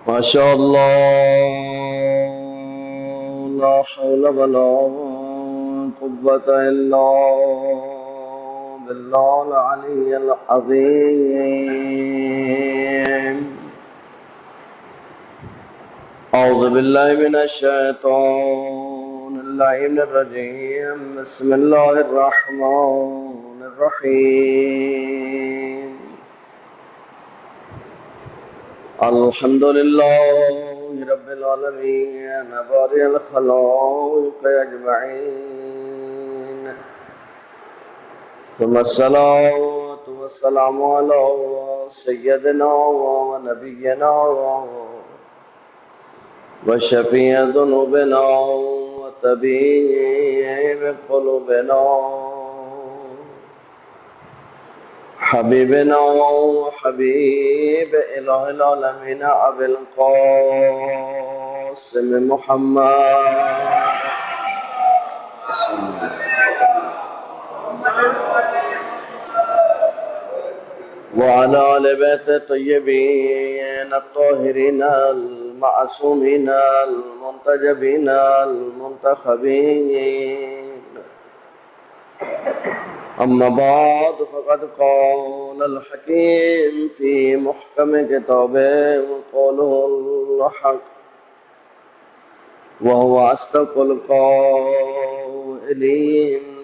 ما شاء الله لا حول ولا قوة إلا بالله العلي العظيم. أعوذ بالله من الشيطان اللعين الرجيم. بسم الله الرحمن الرحيم. الحمد لله رب العالمين بارئ الخلائق أجمعين، ثم الصلاة والسلام على سيدنا ونبينا وشفيع ذنوبنا وطبيب قلوبنا حبيبنا وحبيب إله العالمين أبي القاسم محمد وعلى آل بيت الطيبين الطاهرين المعصومين المنتجبين المنتخبين. أما بعد فقد قال الحكيم في محكم كتابه وقوله الحق وهو أصدق القائلين.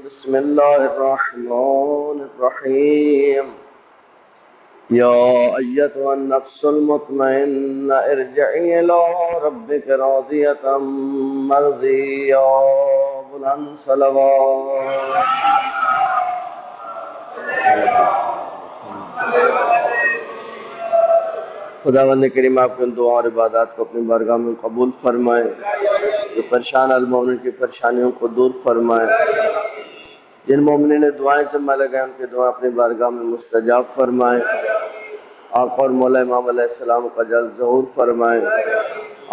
بسم الله الرحمن الرحيم. يا أيتها النفس المطمئنة ارجعي إلى ربك راضية مرضية. بلند صلوات. خداوند کریم آپ کے دعا اور عبادات کو اپنی بارگاہ میں قبول فرمائے، جو پریشان المومنین کی پریشانیوں کو دور فرمائے، جن مومنین نے دعائیں ذمہ لگائیں ان کی دعائیں اپنی بارگاہ میں مستجاب فرمائے، آقا اور مولا امام علیہ السلام کا جلد ظہور فرمائے،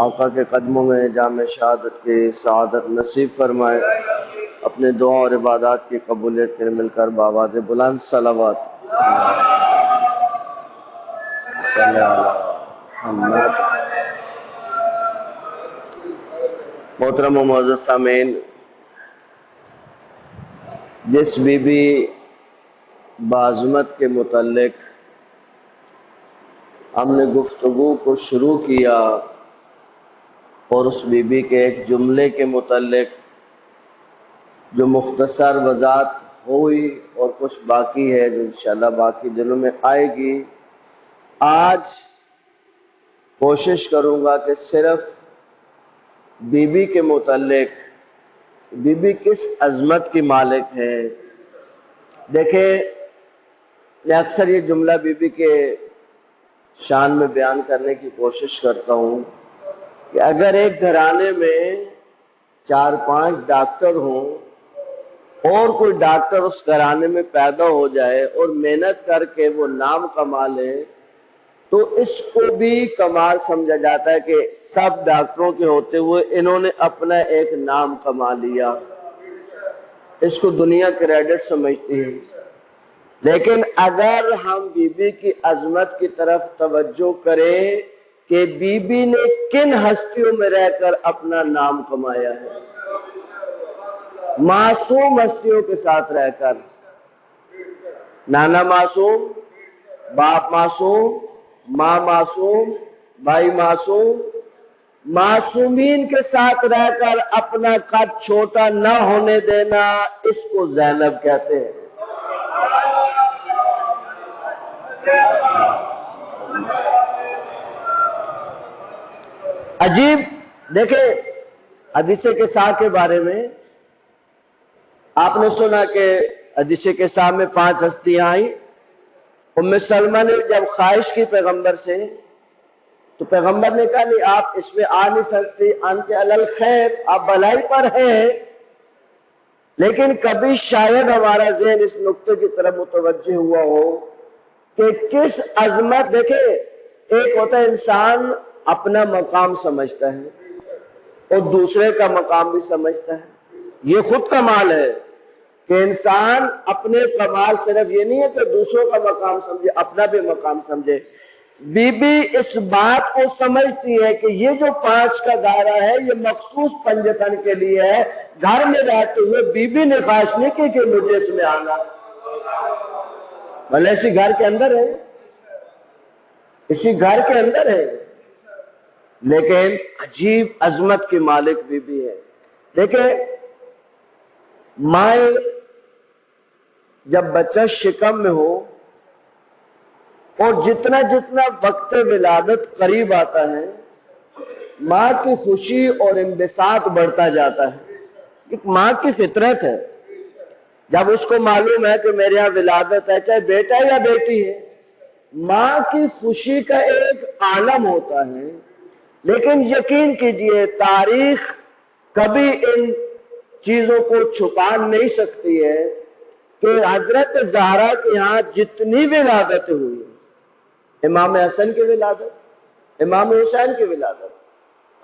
آقا کے قدموں میں جامع شہادت کی سعادت نصیب فرمائے، اپنے دعا اور عبادات کی قبولیت کے مل کر بآواز بلند صلوات صلی اللہ محمد. محترم و معزز سامعین، جس بی بی بعظمت کے متعلق ہم نے گفتگو کو شروع کیا اور اس بی بی کے ایک جملے کے متعلق جو مختصر وضاحت ہوئی اور کچھ باقی ہے جو انشاءاللہ باقی دنوں میں آئے گی، آج کوشش کروں گا کہ صرف بی بی کے متعلق بی بی کس عظمت کی مالک ہے. دیکھیں، میں اکثر یہ جملہ بی بی کے شان میں بیان کرنے کی کوشش کرتا ہوں کہ اگر ایک گھرانے میں 4-5 ڈاکٹر ہوں اور کوئی ڈاکٹر اس گھرانے میں پیدا ہو جائے اور محنت کر کے وہ نام کما لے تو اس کو بھی کمال سمجھا جاتا ہے کہ سب ڈاکٹروں کے ہوتے ہوئے انہوں نے اپنا ایک نام کما لیا. اس کو دنیا کریڈٹ سمجھتی ہے. لیکن اگر ہم بی بی کی عظمت کی طرف توجہ کریں کہ بی بی نے کن ہستیوں میں رہ کر اپنا نام کمایا ہے، معصوم ہستیوں کے ساتھ رہ کر، نانا معصوم، باپ معصوم، ماں معصوم، بھائی معصوم، معصومین کے ساتھ رہ کر اپنا قد چھوٹا نہ ہونے دینا، اس کو زینب کہتے ہیں. عجیب. دیکھیں، حدیث قصہ کے بارے میں آپ نے سنا کہ حدیث قصہ میں 5 ہستیاں آئیں. ام سلمہ نے جب خواہش کی پیغمبر سے تو پیغمبر نے کہا نہیں، آپ اس میں آ نہیں سکتی، انت علی الخیر، آپ بھلائی پر ہیں. لیکن کبھی شاید ہمارا ذہن اس نقطے کی طرف متوجہ ہوا ہو کہ کس عظمت. دیکھیں، ایک ہوتا ہے انسان اپنا مقام سمجھتا ہے اور دوسرے کا مقام بھی سمجھتا ہے. یہ خود کمال ہے کہ انسان اپنے کمال صرف یہ نہیں ہے کہ دوسروں کا مقام سمجھے، اپنا بھی مقام سمجھے. بی بی اس بات کو سمجھتی ہے کہ یہ جو 5 کا دائرہ ہے یہ مخصوص پنجتن کے لیے ہے. گھر میں رہتے ہوئے بی بی نے خواہش نہیں کی کہ مجھے اس میں آنا، بھلے اسی گھر کے اندر ہے، اسی گھر کے اندر ہے، لیکن عجیب عظمت کی مالک بی بی ہے. دیکھیں مائیں جب بچہ شکم میں ہو اور جتنا جتنا وقت ولادت قریب آتا ہے ماں کی خوشی اور انبساط بڑھتا جاتا ہے. ایک ماں کی فطرت ہے، جب اس کو معلوم ہے کہ میرے یہاں ولادت ہے، چاہے بیٹا یا بیٹی ہے، ماں کی خوشی کا ایک عالم ہوتا ہے. لیکن یقین کیجئے تاریخ کبھی ان چیزوں کو چھپا نہیں سکتی ہے کہ حضرت زہرا کے یہاں جتنی ولادت ہوئی، امام حسن کی ولادت، امام حسین کی ولادت،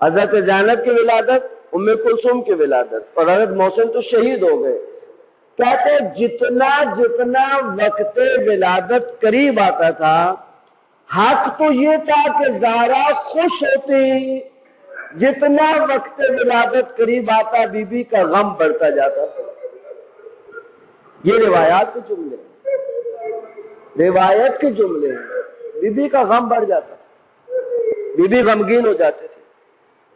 حضرت زینب کی ولادت، ام کلثوم کی ولادت، اور حضرت محسن تو شہید ہو گئے. کہتے جتنا جتنا وقت ولادت قریب آتا تھا، حق تو یہ تھا کہ زہرا خوش ہوتی، جتنا وقت ولادت قریب آتا بی بی کا غم بڑھتا جاتا تھا. یہ روایات کے جملے ہیں، روایت کے جملے ہیں. بی بی کا غم بڑھ جاتا تھا، بی بی غمگین ہو جاتے تھے.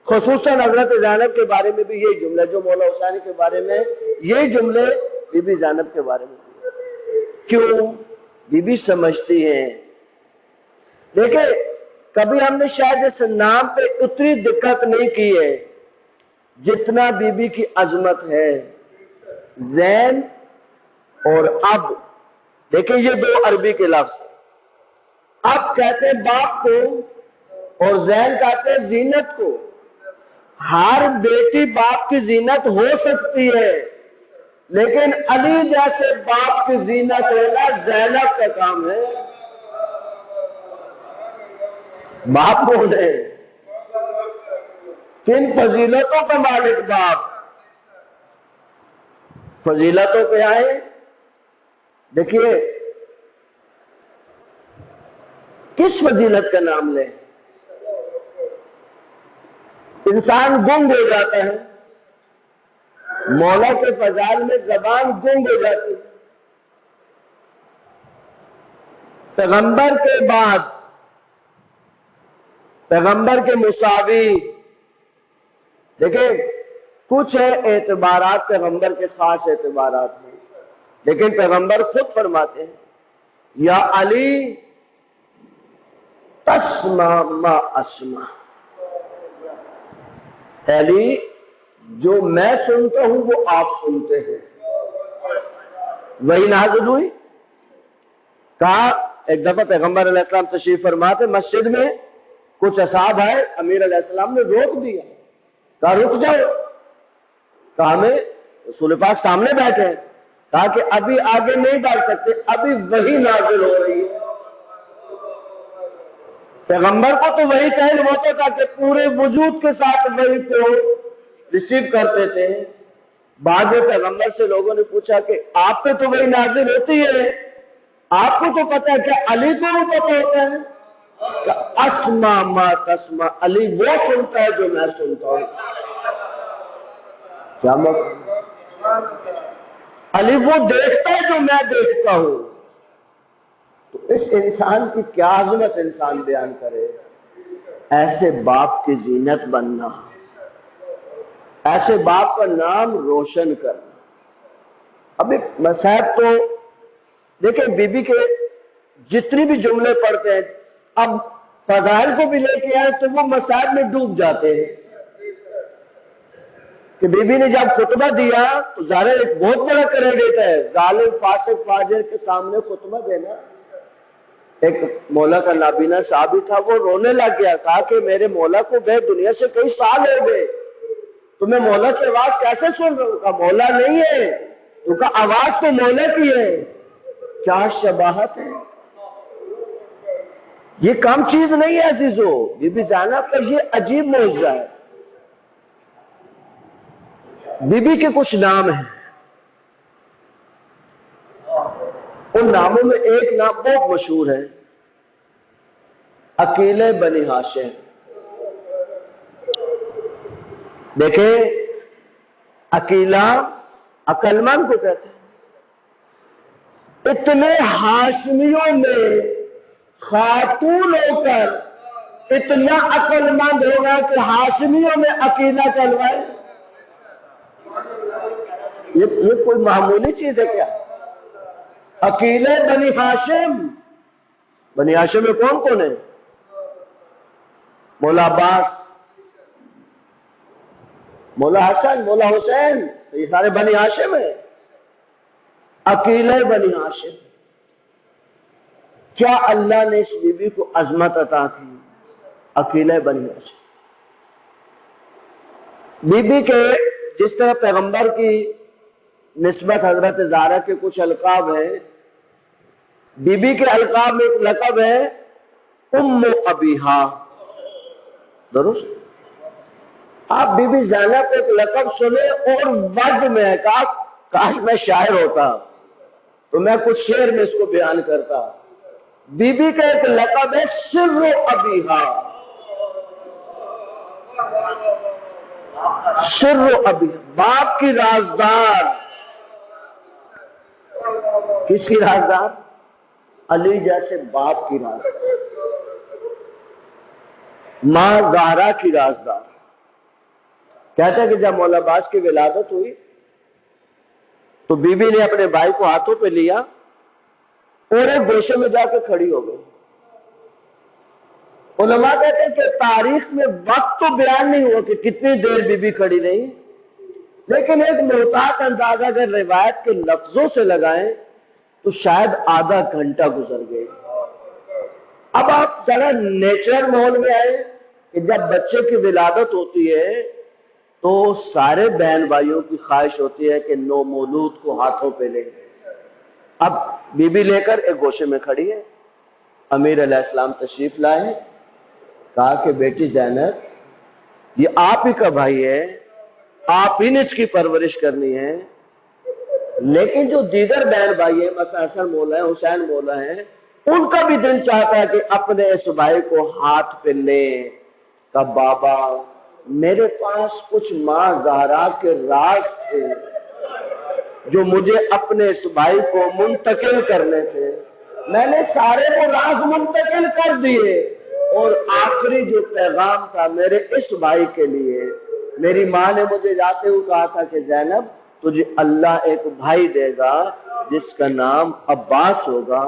خصوصاً حضرت زینب کے بارے میں بھی یہی جملے، جو مولا حسین کے بارے میں یہی جملے بی بی زینب کے بارے میں. کیوں؟ بی بی سمجھتی ہیں. دیکھیں کبھی ہم نے شاید اس نام پہ اتنی دقت نہیں کی ہے جتنا بی بی کی عظمت ہے. زین اور اب، دیکھیں یہ 2 عربی کے لفظ، اب کہتے ہیں باپ کو اور زین کہتے ہیں زینت کو. ہر بیٹی باپ کی زینت ہو سکتی ہے، لیکن علی جیسے باپ کی زینت ہونا زینب کا کام ہے. باپ کون ہے؟ کن فضیلتوں کا مالک باپ؟ فضیلتوں پہ آئے. دیکھیے کس فضیلت کا نام لیں؟ انسان گنگ ہو جاتا ہے، مولا کے فضائل میں زبان گنگ ہو جاتی ہے. پیغمبر کے بعد، پیغمبر کے مساوی، دیکھیں کچھ ہے اعتبارات پیغمبر کے خاص اعتبارات ہیں، لیکن پیغمبر خود فرماتے ہیں یا علی تسمع ما اسمع. علی جو میں سنتا ہوں وہ آپ سنتے ہیں. وہی نازل ہوئی. کہا ایک دفعہ پیغمبر علیہ السلام تشریف فرما تھے مسجد میں، کچھ اصحاب آئے، امیر علیہ السلام نے روک دیا، کہا رک جاؤ. کہا ہمیں رسول پاک سامنے بیٹھے ہیں. کہا کہ ابھی آگے نہیں بڑھ سکتے، ابھی وہی نازل ہو رہی ہے. پیغمبر کو تو وہی کہنے ہوتا تھا کہ پورے وجود کے ساتھ وہی کو ریسیو کرتے تھے. بعد میں پیغمبر سے لوگوں نے پوچھا کہ آپ پہ تو وہی نازل ہوتی ہے، آپ کو تو پتا ہے، کیا علی کو بھی پتا ہوتا ہے؟ کہ اسمع ما تسمع، علی وہ سنتا ہے جو میں سنتا ہوں. کیا مطلب؟ علی وہ دیکھتا ہے جو میں دیکھتا ہوں. تو اس انسان کی کیا عظمت انسان بیان کرے. ایسے باپ کی زینت بننا، ایسے باپ کا نام روشن کرنا. ابھی مسائب تو دیکھیں بی بی کے جتنی بھی جملے پڑھتے ہیں، اب فضائل کو بھی لے کے آئے تو وہ مسائب میں ڈوب جاتے ہیں. کہ بی بی نے جب خطبہ دیا تو ظاہر ایک بہت بڑا کریڈٹ ہے، ظالم فاسق فاجر کے سامنے خطبہ دینا. ایک مولا کا نابینا صحابی تھا، وہ رونے لگ گیا. کہا کہ میرے مولا کو گئے دنیا سے کئی سال ہو گئے، تو میں مولا کی آواز کیسے سن رہا ہوں؟ کہا مولا نہیں ہے، تو کہا آواز تو مولا کی ہے. کیا شباہت ہے! یہ کم چیز نہیں ہے عزیزو. بی بی زینب کا یہ عجیب معجزہ ہے. بی بی کے کچھ نام ہیں، ان ناموں میں ایک نام بہت مشہور ہے، عقیلہ بنی ہاشم. دیکھیں عقیلہ عقل مند کو کہتے ہیں. اتنے ہاشمیوں میں خاتون ہو کر اتنا عقل مند ہوگا کہ ہاشمیوں میں عقیلہ کہلوائے. یہ کوئی معمولی چیز ہے کیا؟ عقیلہ بنی ہاشم. بنی ہاشم میں کون کون ہے؟ مولا عباس، مولا حسن، مولا حسین، یہ سارے بنی ہاشم ہیں. عقیلہ بنی ہاشم. کیا اللہ نے اس بی بی کو عظمت عطا کی؟ عقیلہ بنی ہاشم. بی بی کے جس طرح پیغمبر کی نسبت حضرت زہرا کے کچھ القاب ہیں، بی بی کے القاب میں ایک لقب ہے ام ابیہا. درست؟ آپ بی بی زینب کو ایک لقب سنے اور وجد میں ہے. کاش میں شاعر ہوتا تو میں کچھ شعر میں اس کو بیان کرتا. بی بی کا ایک لقب ہے سر ابیہا. سر ابیہا، باپ کی رازدار. کس کی رازدار؟ علی جیسے باپ کی رازدار، ماں زہرا کی رازدار. کہتا ہے کہ جب مولا عباس کی ولادت ہوئی تو بی بی نے اپنے بھائی کو ہاتھوں پہ لیا اور ایک گوشے میں جا کے کھڑی ہو گئی. علماء کہتے ہیں کہ تاریخ میں وقت تو بیان نہیں ہوا کہ کتنی دیر بی بی کھڑی رہی، لیکن ایک محتاط اندازہ اگر روایت کے لفظوں سے لگائیں تو شاید آدھا گھنٹہ گزر گئے. اب آپ ذرا نیچرل ماحول میں آئے کہ جب بچے کی ولادت ہوتی ہے تو سارے بہن بھائیوں کی خواہش ہوتی ہے کہ نو مولود کو ہاتھوں پہ لیں. اب بی بی لے کر ایک گوشے میں کھڑی ہے. امیر علیہ السلام تشریف لائے، کہا کہ بیٹی زینب یہ آپ ہی کا بھائی ہے، آپ ہی نے اس کی پرورش کرنی ہے، لیکن جو دیگر بہن بھائی ہیں مثلا حسن مولا ہیں، حسین مولا ہیں، ان کا بھی دل چاہتا ہے کہ اپنے اس بھائی کو ہاتھ پہ لیں. کہ بابا میرے پاس کچھ ماں زہرا کے راز تھے جو مجھے اپنے اس بھائی کو منتقل کرنے تھے، میں نے سارے وہ راز منتقل کر دیے، اور آخری جو پیغام تھا میرے اس بھائی کے لیے، میری ماں نے مجھے جاتے ہوئے کہا تھا کہ زینب تجھے اللہ ایک بھائی دے گا جس کا نام عباس ہوگا.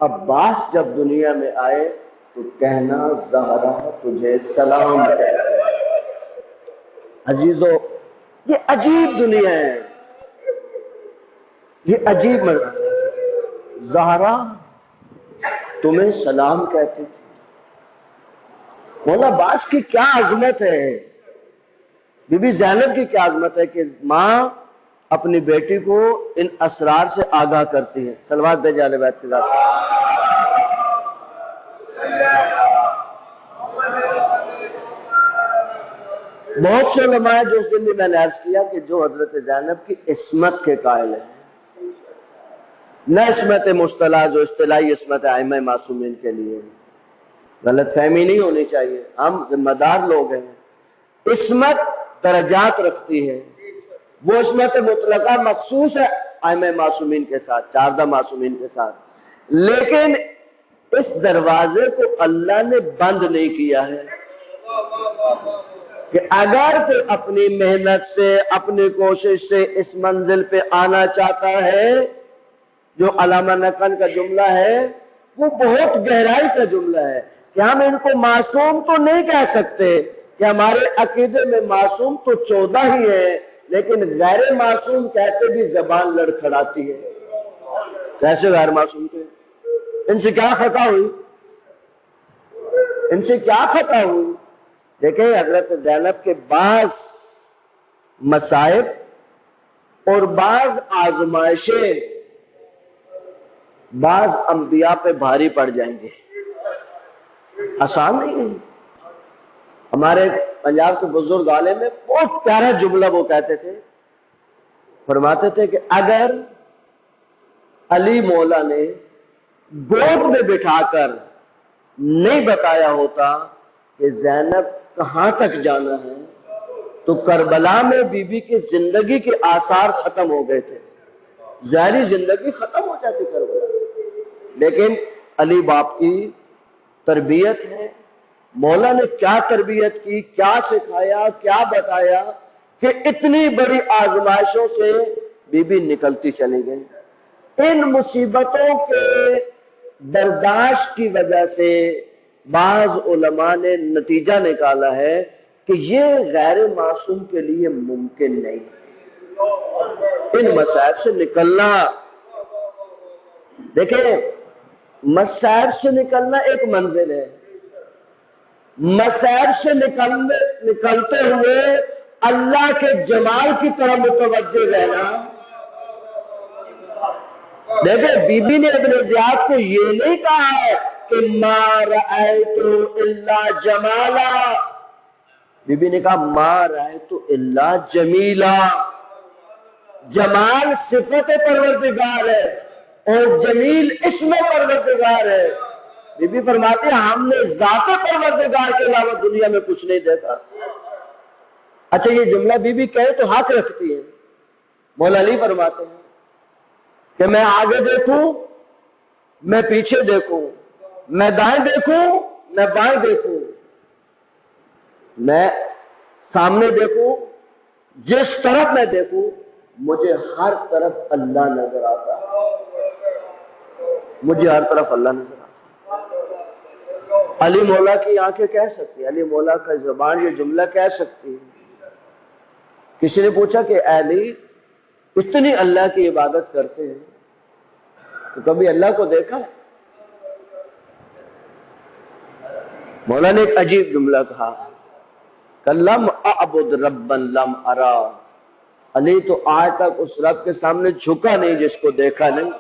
عباس جب دنیا میں آئے تو کہنا زہرا تجھے سلام کہتے. عزیزو یہ عجیب دنیا ہے، یہ عجیب مرحلہ. زہرا تمہیں سلام کہتی تھی. مولا عباس کی کیا عظمت ہے، بی بی زینب کی کیا عظمت ہے کہ ماں اپنی بیٹی کو ان اسرار سے آگاہ کرتی ہے. صلوات بھیجے اہل بیت کی ذات. بہت سے علماء جو اس دن بھی میں نے عرض کیا کہ جو حضرت زینب کی عصمت کے قائل ہیں، نہ عصمت مصطلح جو اصطلاحی عصمت ائمہ معصومین کے لیے. غلط فہمی نہیں ہونی چاہیے، ہم ذمہ دار لوگ ہیں. عصمت درجات رکھتی ہے. وہ عصمت مطلقہ مخصوص ہے ائمہ معصومین کے ساتھ، 14 معصومین کے ساتھ، لیکن اس دروازے کو اللہ نے بند نہیں کیا ہے کہ اگر کوئی اپنی محنت سے اپنی کوشش سے اس منزل پہ آنا چاہتا ہے. جو علامہ نقل کا جملہ ہے وہ بہت گہرائی کا جملہ ہے کہ ہم ان کو معصوم تو نہیں کہہ سکتے کہ ہمارے عقیدے میں معصوم تو 14 ہی ہیں، لیکن غیر معصوم کہتے بھی زبان لڑکھڑاتی ہے. کیسے غیر معصوم تھے؟ ان سے کیا خطا ہوئی؟ ان سے کیا خطا ہوئی؟ دیکھیں حضرت زینب کے بعض مصائب اور بعض آزمائشیں بعض انبیاء پہ بھاری پڑ جائیں گے، آسان نہیں ہے. ہمارے پنجاب کے بزرگ عالم میں بہت پیارا جملہ وہ کہتے تھے، فرماتے تھے کہ اگر علی مولا نے گود میں بٹھا کر نہیں بتایا ہوتا کہ زینب کہاں تک جانا ہے تو کربلا میں بی بی کی زندگی کے آثار ختم ہو گئے تھے، ظاہری زندگی ختم ہو جاتی کربلا میں۔ لیکن علی باپ کی تربیت ہے، مولا نے کیا تربیت کی، کیا سکھایا، کیا بتایا کہ اتنی بڑی آزمائشوں سے بی بی نکلتی چلی گئی۔ ان مصیبتوں کے برداشت کی وجہ سے بعض علماء نے نتیجہ نکالا ہے کہ یہ غیر معصوم کے لیے ممکن نہیں، ان مصائب سے نکلنا۔ دیکھیں، مصائب سے نکلنا ایک منزل ہے، مصائب سے نکلتے ہوئے اللہ کے جمال کی طرف متوجہ رہنا۔ دیکھیں، بی بی نے ابن زیاد کو یہ نہیں کہا ہے کہ ما رأیت الا جمالا، بی بی نے کہا ما رأیت الا جمیلا۔ جمال صفت پروردگار ہے اور جمیل اسم پروردگار ہے۔ بی بی فرماتے ہیں ہم نے ذات پروردگار کے علاوہ دنیا میں کچھ نہیں دیکھا۔ اچھا، یہ جملہ بی بی کہے تو حق رکھتی ہے۔ مولا علی فرماتے ہیں کہ میں آگے دیکھوں، میں پیچھے دیکھوں، میں دائیں دیکھوں، میں بائیں دیکھوں، میں سامنے دیکھوں، جس طرف میں دیکھوں مجھے ہر طرف اللہ نظر آتا ہے، مجھے ہر طرف اللہ نظر آتا ہے۔ علی مولا کی آنکھیں کہہ سکتی، علی مولا کا زبان یہ جملہ کہہ سکتی ہے۔ کسی نے پوچھا کہ اے علی اتنی اللہ کی عبادت کرتے ہیں تو کبھی اللہ کو دیکھا ہے؟ مولا نے ایک عجیب جملہ کہا کہ لم اعبد ربا لم ارا، علی تو آج تک اس رب کے سامنے جھکا نہیں جس کو دیکھا نہیں۔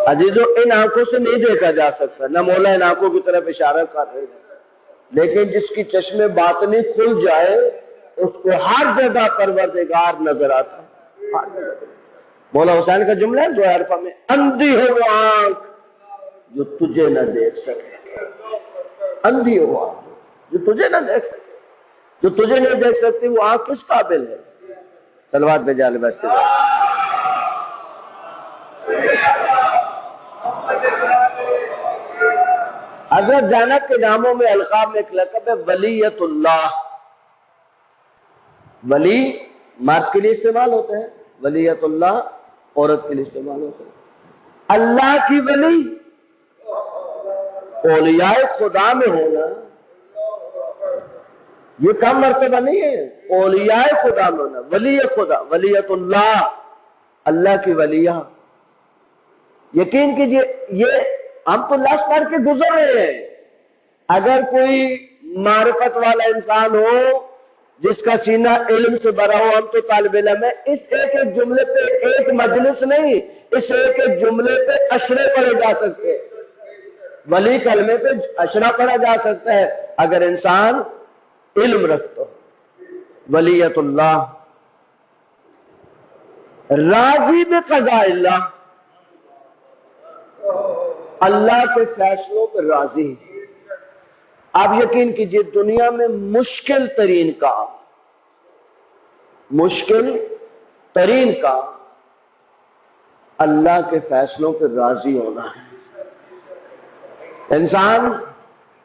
عزیزو، ان آنکھوں سے نہیں دیکھا جا سکتا، نہ مولا ان آنکھوں کی طرف اشارہ کر رہے ہیں، لیکن جس کی چشم باطنی کھل جائے اس کو ہر جگہ پروردگار نظر آتا ہے، ہر جگہ۔ مولا حسین کا جملہ ہے دو حرفہ میں، اندھی ہے وہ آنکھ جو تجھے نہ دیکھ سکے، اندھی ہے وہ آنکھ جو تجھے نہ دیکھ سکے، جو تجھے نہیں دیکھ سکتی وہ آنکھ کس قابل ہے؟ صلوات بھیجا علی بیت کے بعد۔ حضرت زینب کے ناموں میں القاب میں ایک لقب ہے ولیت اللہ۔ ولی مرد کے لیے استعمال ہوتے ہیں، ولیت اللہ عورت کے لیے استعمال ہوتے ہیں۔ اللہ کی ولی اولیاء خدا میں ہونا یہ کم مرتبہ نہیں ہے، اولیاء خدا میں ہونا، ولی خدا، ولیت اللہ، اللہ کی ولیہ۔ یقین کیجئے یہ ہم تو لفظ پڑھ کے گزر رہے ہیں، اگر کوئی معرفت والا انسان ہو جس کا سینہ علم سے بھرا ہو، ہم تو طالب علم ہے، اس ایک ایک جملے پہ ایک مجلس نہیں، اس ایک ایک جملے پہ اشرے پڑھے جا سکتے ہیں، ولی کلمے پہ اشرا پڑھا جا سکتا ہے اگر انسان علم رکھتا ہو۔ ولیت اللہ، راضی بقضاء اللہ، اللہ کے فیصلوں پہ راضی ہے۔ آپ یقین کیجئے دنیا میں مشکل ترین کام اللہ کے فیصلوں پہ راضی ہونا ہے۔ انسان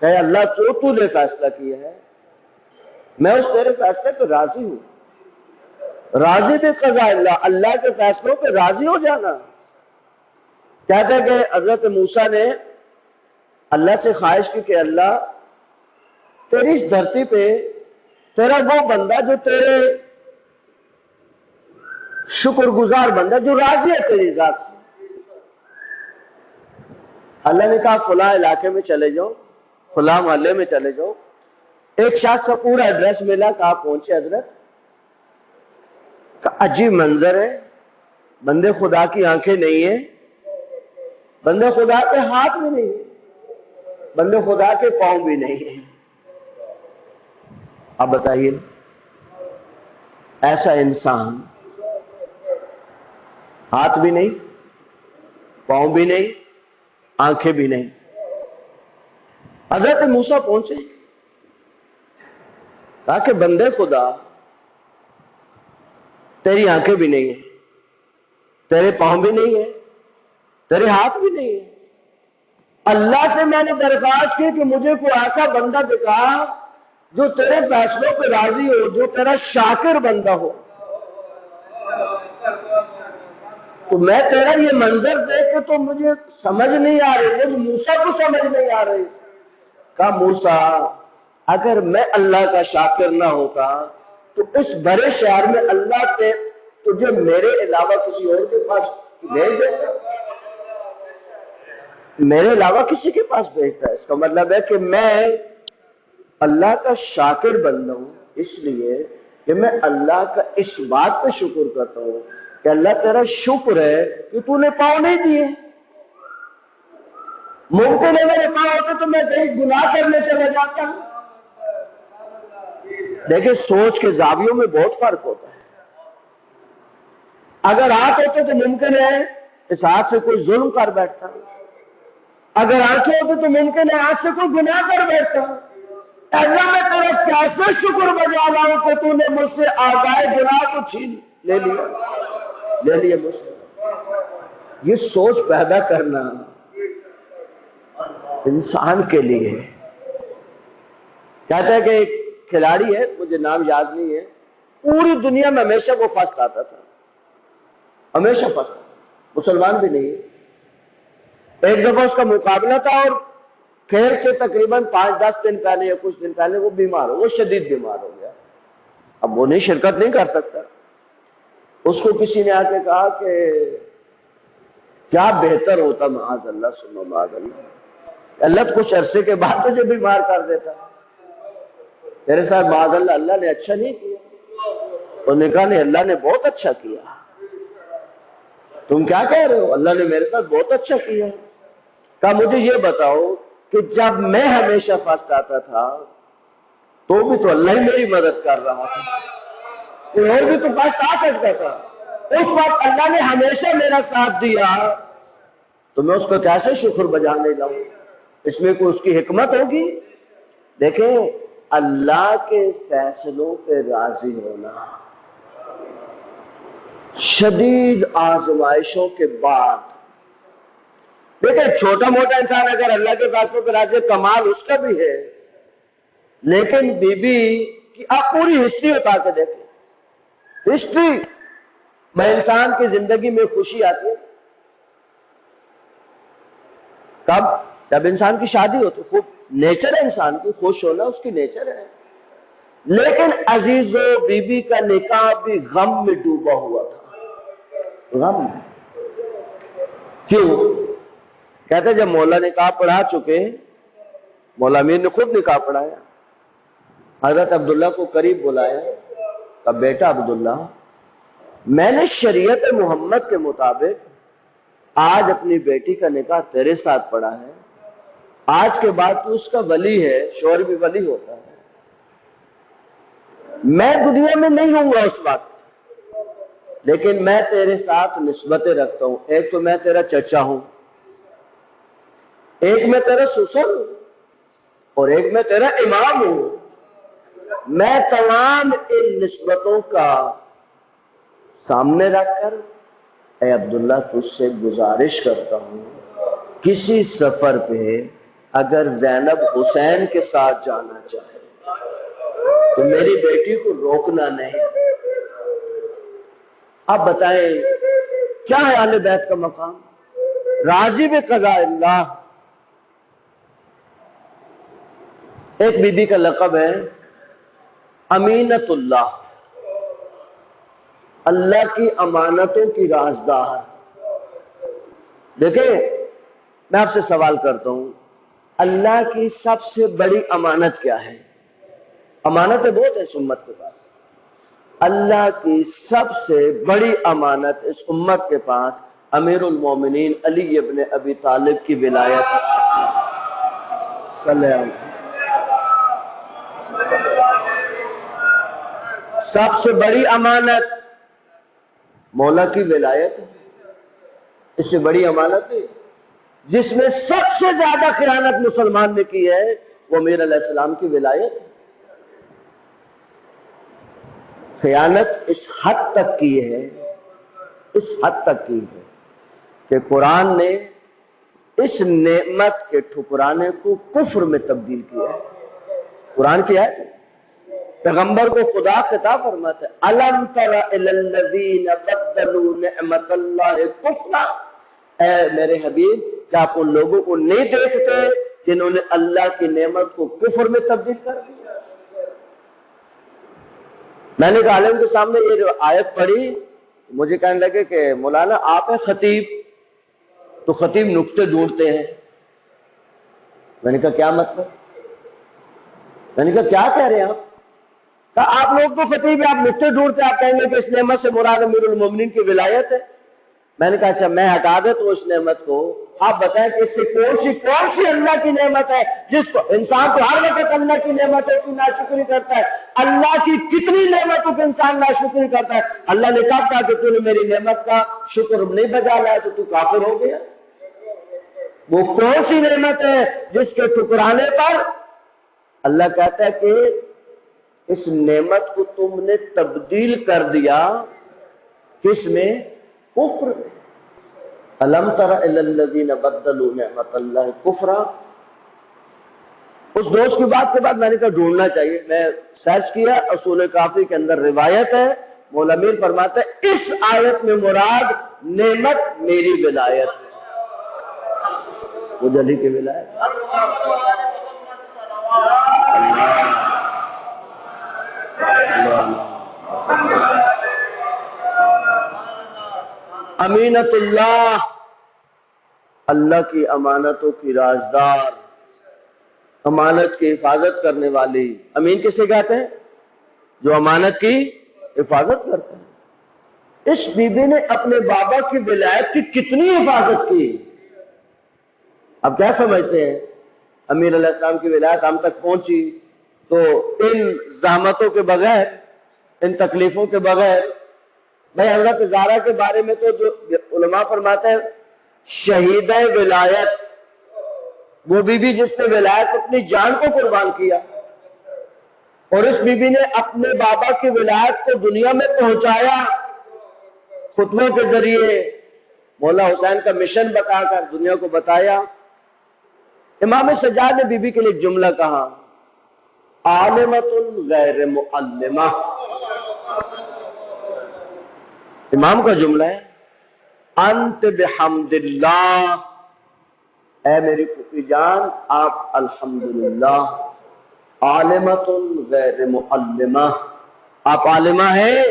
کہے اللہ تو نے فیصلہ کیا ہے، میں اس تیرے فیصلے پہ راضی ہوں، راضی بقضاء اللہ، اللہ کے فیصلوں پہ راضی ہو جانا۔ کہتے ہیں کہ حضرت موسیٰ نے اللہ سے خواہش کی کہ اللہ تیری اس دھرتی پہ تیرا وہ بندہ جو تیرے شکر گزار بندہ جو راضی ہے تیری ذات سے۔ اللہ نے کہا فلاں علاقے میں چلے جاؤ، فلاں محلے میں چلے جاؤ، ایک شخص کا پورا ایڈریس ملا، کہا پہنچے حضرت، عجیب منظر ہے، بندے خدا کی آنکھیں نہیں ہیں، بندے خدا کے ہاتھ بھی نہیں ہیں، بندے خدا کے پاؤں بھی نہیں ہیں۔ اب بتائیے ایسا انسان ہاتھ بھی نہیں، پاؤں بھی نہیں، آنکھیں بھی نہیں. حضرت موسیٰ پہنچے، کہا کہ بندے خدا تیری آنکھیں بھی نہیں ہیں، تیرے پاؤں بھی نہیں ہیں، تیرے ہاتھ بھی نہیں ہیں. اللہ سے میں نے درخواست کی کہ مجھے کوئی ایسا بندہ دکھا جو تیرے فیصلوں پہ راضی ہو، جو تیرا شاکر بندہ ہو. تو میں تیرا یہ منظر دیکھ کے تو مجھے سمجھ نہیں آ رہی، مجھے موسیٰ کو سمجھ نہیں آ رہی. کہا موسیٰ اگر میں اللہ کا شاکر نہ ہوتا تو اس بڑے شہر میں اللہ کے تجھے میرے علاوہ کسی اور کے پاس بھیج دیتا، میرے علاوہ کسی کے پاس بھیجتا ہے. اس کا مطلب ہے کہ میں اللہ کا شاکر بندہ ہوں، اس لیے کہ میں اللہ کا اس بات پہ شکر کرتا ہوں کہ اللہ تیرا شکر ہے کہ تو نے پاؤں نہیں دیے. ممکن ہے میرے پاؤں ہوتے تو میں کہیں گناہ کرنے چلا جاتا ہوں. دیکھیں سوچ کے زاویوں میں بہت فرق ہوتا ہے. اگر ہاتھ ہوتے تو ممکن ہے اس ہاتھ سے کوئی ظلم کر بیٹھتا، اگر آنکھیں ہوتے تو ممکن ہے آنکھ سے کوئی گناہ کر بیٹھتا. اللہ میں تیرا کیسے شکر بجا لاؤں کہ تو نے مجھ سے آزائے گناہ کو چھین لے لیا مجھ سے. یہ سوچ پیدا کرنا انسان کے لیے. کہتا ہے کہ ایک کھلاڑی ہے، مجھے نام یاد نہیں ہے، پوری دنیا میں ہمیشہ وہ فرسٹ آتا تھا، ہمیشہ فرسٹ، مسلمان بھی نہیں. ایک دفعہ اس کا مقابلہ تھا اور کھیل سے تقریباً 5-10 دن پہلے یا کچھ دن پہلے وہ بیمار ہو، وہ شدید بیمار ہو گیا. اب وہ نہیں شرکت نہیں کر سکتا. اس کو کسی نے آ کے کہا کہ کیا بہتر ہوتا معاذ اللہ سنو معاذ اللہ تو کچھ عرصے کے بعد تجھے بیمار کر دیتا، تیرے ساتھ معاذ اللہ نے اچھا نہیں کیا. انہوں نے کہا نہیں، اللہ نے بہت اچھا کیا. تم کیا کہہ رہے ہو؟ اللہ نے میرے ساتھ بہت اچھا کیا. کہا مجھے یہ بتاؤ کہ جب میں ہمیشہ فرسٹ آتا تھا تو بھی تو اللہ ہی میری مدد کر رہا تھا، کوئی اور بھی تو فرسٹ آ سکتا تھا. اس وقت اللہ نے ہمیشہ میرا ساتھ دیا تو میں اس کو کیسے شکر بجانے جاؤں؟ اس میں کوئی اس کی حکمت ہوگی. دیکھیں اللہ کے فیصلوں پہ راضی ہونا شدید آزمائشوں کے بعد. دیکھیں چھوٹا موٹا انسان اگر اللہ کے فیصلوں پہ راضی ہے کمال اس کا بھی ہے، لیکن بی بی کی آپ پوری ہسٹری اتار کے دیکھیں، ہسٹری میں انسان کی زندگی میں خوشی آتی ہے کب؟ جب انسان کی شادی ہوتی. خوب نیچر ہے انسان کی خوش ہونا، اس کی نیچر ہے. لیکن عزیزو بی بی کا نکاح بھی غم میں ڈوبا ہوا تھا. غم کیوں؟ کہتے جب مولا نکاح پڑھا چکے، مولا امیر نے خود نکاح پڑھایا، حضرت عبداللہ کو قریب بلایا، کہا بیٹا عبداللہ میں نے شریعت محمد کے مطابق آج اپنی بیٹی کا نکاح تیرے ساتھ پڑھا ہے، آج کے بعد تو اس کا ولی ہے، شوہر بھی ولی ہوتا ہے. میں دنیا میں نہیں ہوں گا اس وقت، لیکن میں تیرے ساتھ نسبتیں رکھتا ہوں. ایک تو میں تیرا چچا ہوں، ایک میں تیرا سسر ہوں، اور ایک میں تیرا امام ہوں. میں تمام ان نسبتوں کا سامنے رکھ کر اے عبداللہ تجھ سے گزارش کرتا ہوں کسی سفر پہ اگر زینب حسین کے ساتھ جانا چاہے تو میری بیٹی کو روکنا نہیں. اب بتائیں کیا ہے اہل بیت کا مقام؟ راضی بقضاء اللہ. ایک بی بی کا لقب ہے امینت اللہ، اللہ کی امانتوں کی رازدار. دیکھیں میں آپ سے سوال کرتا ہوں، اللہ کی سب سے بڑی امانت کیا ہے؟ امانتیں بہت ہیں اس امت کے پاس. اللہ کی سب سے بڑی امانت اس امت کے پاس امیر المومنین علی ابن ابی طالب کی ولایت صلی اللہ علیہ وسلم. سب سے بڑی امانت مولا کی ولایت ہے، اس سے بڑی امانت نہیں. جس میں سب سے زیادہ خیانت مسلمان نے کی ہے وہ امیر علیہ السلام کی ولایت ہے۔ خیانت اس حد تک کی ہے، اس حد تک کی ہے کہ قرآن نے اس نعمت کے ٹھکرانے کو کفر میں تبدیل کیا ہے۔ قرآن کی آیت ہے، پیغمبر کو خدا خطاب فرماتا ہے الم تر الی الذین بدلوا نعمت اللہ کفرا، اے میرے حبیب کیا آپ ان لوگوں کو نہیں دیکھتے جنہوں نے اللہ کی نعمت کو کفر میں تبدیل کر دیا؟ میں نے ایک عالم کے سامنے یہ جو آیت پڑھی، مجھے کہنے لگے کہ مولانا آپ ہیں خطیب، تو خطیب نکتے ڈھونڈتے ہیں۔ میں نے کہا کیا مطلب؟ میں نے کہا کیا کہہ رہے ہیں آپ؟ کہا آپ لوگ تو خطیب ہیں، آپ نکتے ڈھونڈتے ہیں، آپ کہیں گے کہ اس نعمت سے مراد امیر المومنین کی ولایت ہے۔ میں نے کہا اچھا میں ہٹا دے تو اس نعمت کو، آپ بتائیں کہ اس سے کون سی اللہ کی نعمت ہے جس کو انسان تو ہر وقت اللہ کی نعمتوں کی ناشکری کرتا ہے، اللہ کی کتنی نعمتوں کی انسان ناشکری کرتا ہے؟ اللہ نے کہا کہ تو نے میری نعمت کا شکر نہیں بجا لایا تو کافر ہو گیا۔ وہ کون سی نعمت ہے جس کے ٹکرانے پر اللہ کہتا ہے کہ اس نعمت کو تم نے تبدیل کر دیا کس میں؟ کفر میں۔ الم تر الی الذین بدلوا نعمت اللہ کفرا۔ اس دوست کی بات کے بعد میں نے کہا ڈھونڈنا چاہیے، میں سرچ کیا، اصول کافی کے اندر روایت ہے، مولا امیر فرماتا ہے اس آیت میں مراد نعمت میری ولایت ہے، وہ علی کی ولایت ہے۔ امینت اللہ، اللہ کی امانتوں کی رازدار، امانت کی حفاظت کرنے والی۔ امین کسے کہتے ہیں؟ جو امانت کی حفاظت کرتے ہیں۔ اس بی بی نے اپنے بابا کی ولایت کی کتنی حفاظت کی؟ اب کیا سمجھتے ہیں؟ امیر علیہ السلام کی ولایت ہم تک پہنچی تو ان زحمتوں کے بغیر، ان تکلیفوں کے بغیر، بھائی حضرت زہرا کے بارے میں تو جو علماء فرماتے ہیں شہید ولایت، وہ بی بی جس نے ولایت اپنی جان کو قربان کیا، اور اس بی بی نے اپنے بابا کی ولایت کو دنیا میں پہنچایا خطبوں کے ذریعے، مولا حسین کا مشن بتا کر دنیا کو بتایا۔ امام سجاد نے بی بی کے لیے ایک جملہ کہا عالمۃ غیر معلمہ، امام کا جملہ ہے انت بحمد اللہ، اے میری پھوپھی جان آپ الحمدللہ عالمۃ غیر معلمہ، آپ عالمہ ہیں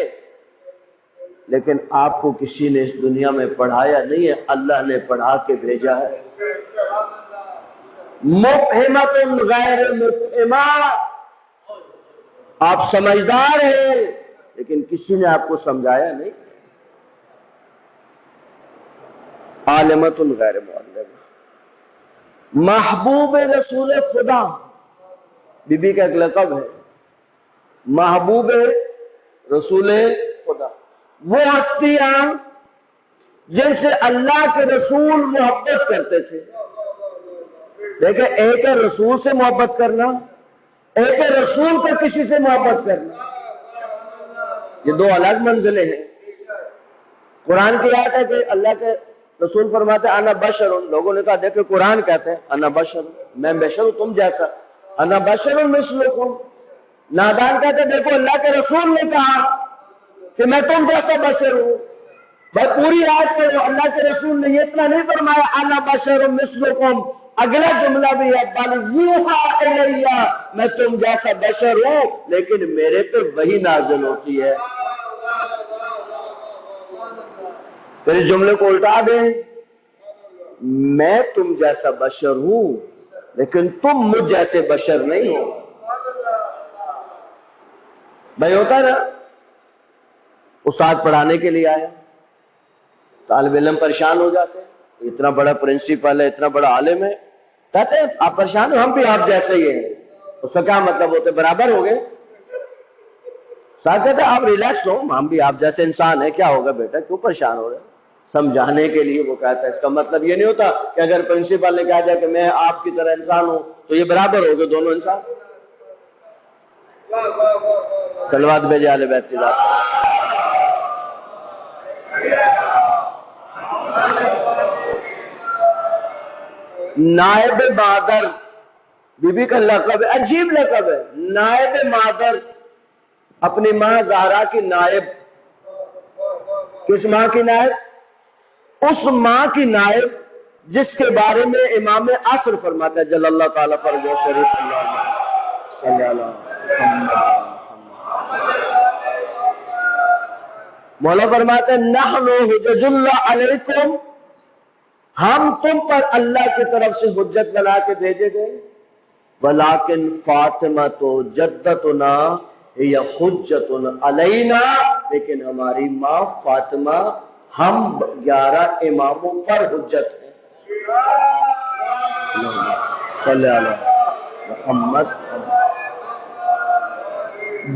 لیکن آپ کو کسی نے اس دنیا میں پڑھایا نہیں ہے، اللہ نے پڑھا کے بھیجا ہے۔ مفہمۃ غیر مفہمہ، آپ سمجھدار ہیں لیکن کسی نے آپ کو سمجھایا نہیں۔ عالمۃ غیر معلمہ، محبوب رسول خدا، بی بی کا ایک لقب ہے محبوب رسول خدا، وہ ہستیاں جن سے اللہ کے رسول محبت کرتے تھے۔ دیکھیں ایک ہے رسول سے محبت کرنا، ایک ہے رسول کو کسی سے محبت کرنا، یہ دو الگ منزلیں ہیں۔ قرآن کی آیت ہے کہ اللہ کے رسول فرماتے ہیں انا بشر، لوگوں نے کہا دیکھیں قرآن کہتے ہیں انا بشر، میں بشر ہوں تم جیسا، انا بشر مثلکم۔ نادان کہتے ہیں دیکھو اللہ کے رسول نے کہا کہ میں تم جیسا بشر ہوں، بھائی پوری آیت میں اللہ کے رسول نے یہ اتنا نہیں فرمایا انا بشر مثلکم، اگلا جملہ بھی ہے بل یوحی الیہ، میں تم جیسا بشر ہوں لیکن میرے پہ وحی نازل ہوتی ہے۔ پھر اس جملے کو الٹا دیں، میں تم جیسا بشر ہوں لیکن تم مجھ جیسے بشر نہیں ہو۔ بھائی ہوتا ہے نا، استاد پڑھانے کے لیے آیا، طالب علم پریشان ہو جاتے ہیں، اتنا بڑا پرنسپل ہے، اتنا بڑا عالم ہے، کہتے ہیں آپ پریشان ہو، ہم بھی آپ جیسے ہی ہیں۔ اس کا کیا مطلب ہوتے برابر ہو گئے؟ ساتھ کہتے ہیں آپ ریلیکس ہو، ہم بھی آپ جیسے انسان ہیں، کیا ہوگا بیٹا کیوں پریشان ہو رہے ہیں؟ سمجھانے کے لیے وہ کہتا ہے. اس کا مطلب یہ نہیں ہوتا کہ اگر پرنسپل نے کہا جائے کہ میں آپ کی طرح انسان ہوں تو یہ برابر ہو گئے دونوں انسان. صلوات بھیجے اہل بیت کی ذات. نائب مادر بی بی کا لقب ہے، عجیب لقب ہے. نائب مادر، اپنی ماں زہرا کی نائب. کس ماں کی نائب؟ اس ماں کی نائب جس کے بارے میں امام عصر فرماتا ہے جل اللہ تعالیٰ فرج و شریف اللہ صلی اللہ محمد. مولا فرماتے ہیں نحن حجج اللہ علیکم، ہم تم پر اللہ کی طرف سے حجت بنا کے بھیجے گئے. ولیکن فاطمہ تو جدتنا یا حجت علینا، لیکن ہماری ماں فاطمہ ہم 11 اماموں پر حجت ہے. صلی اللہ محمد.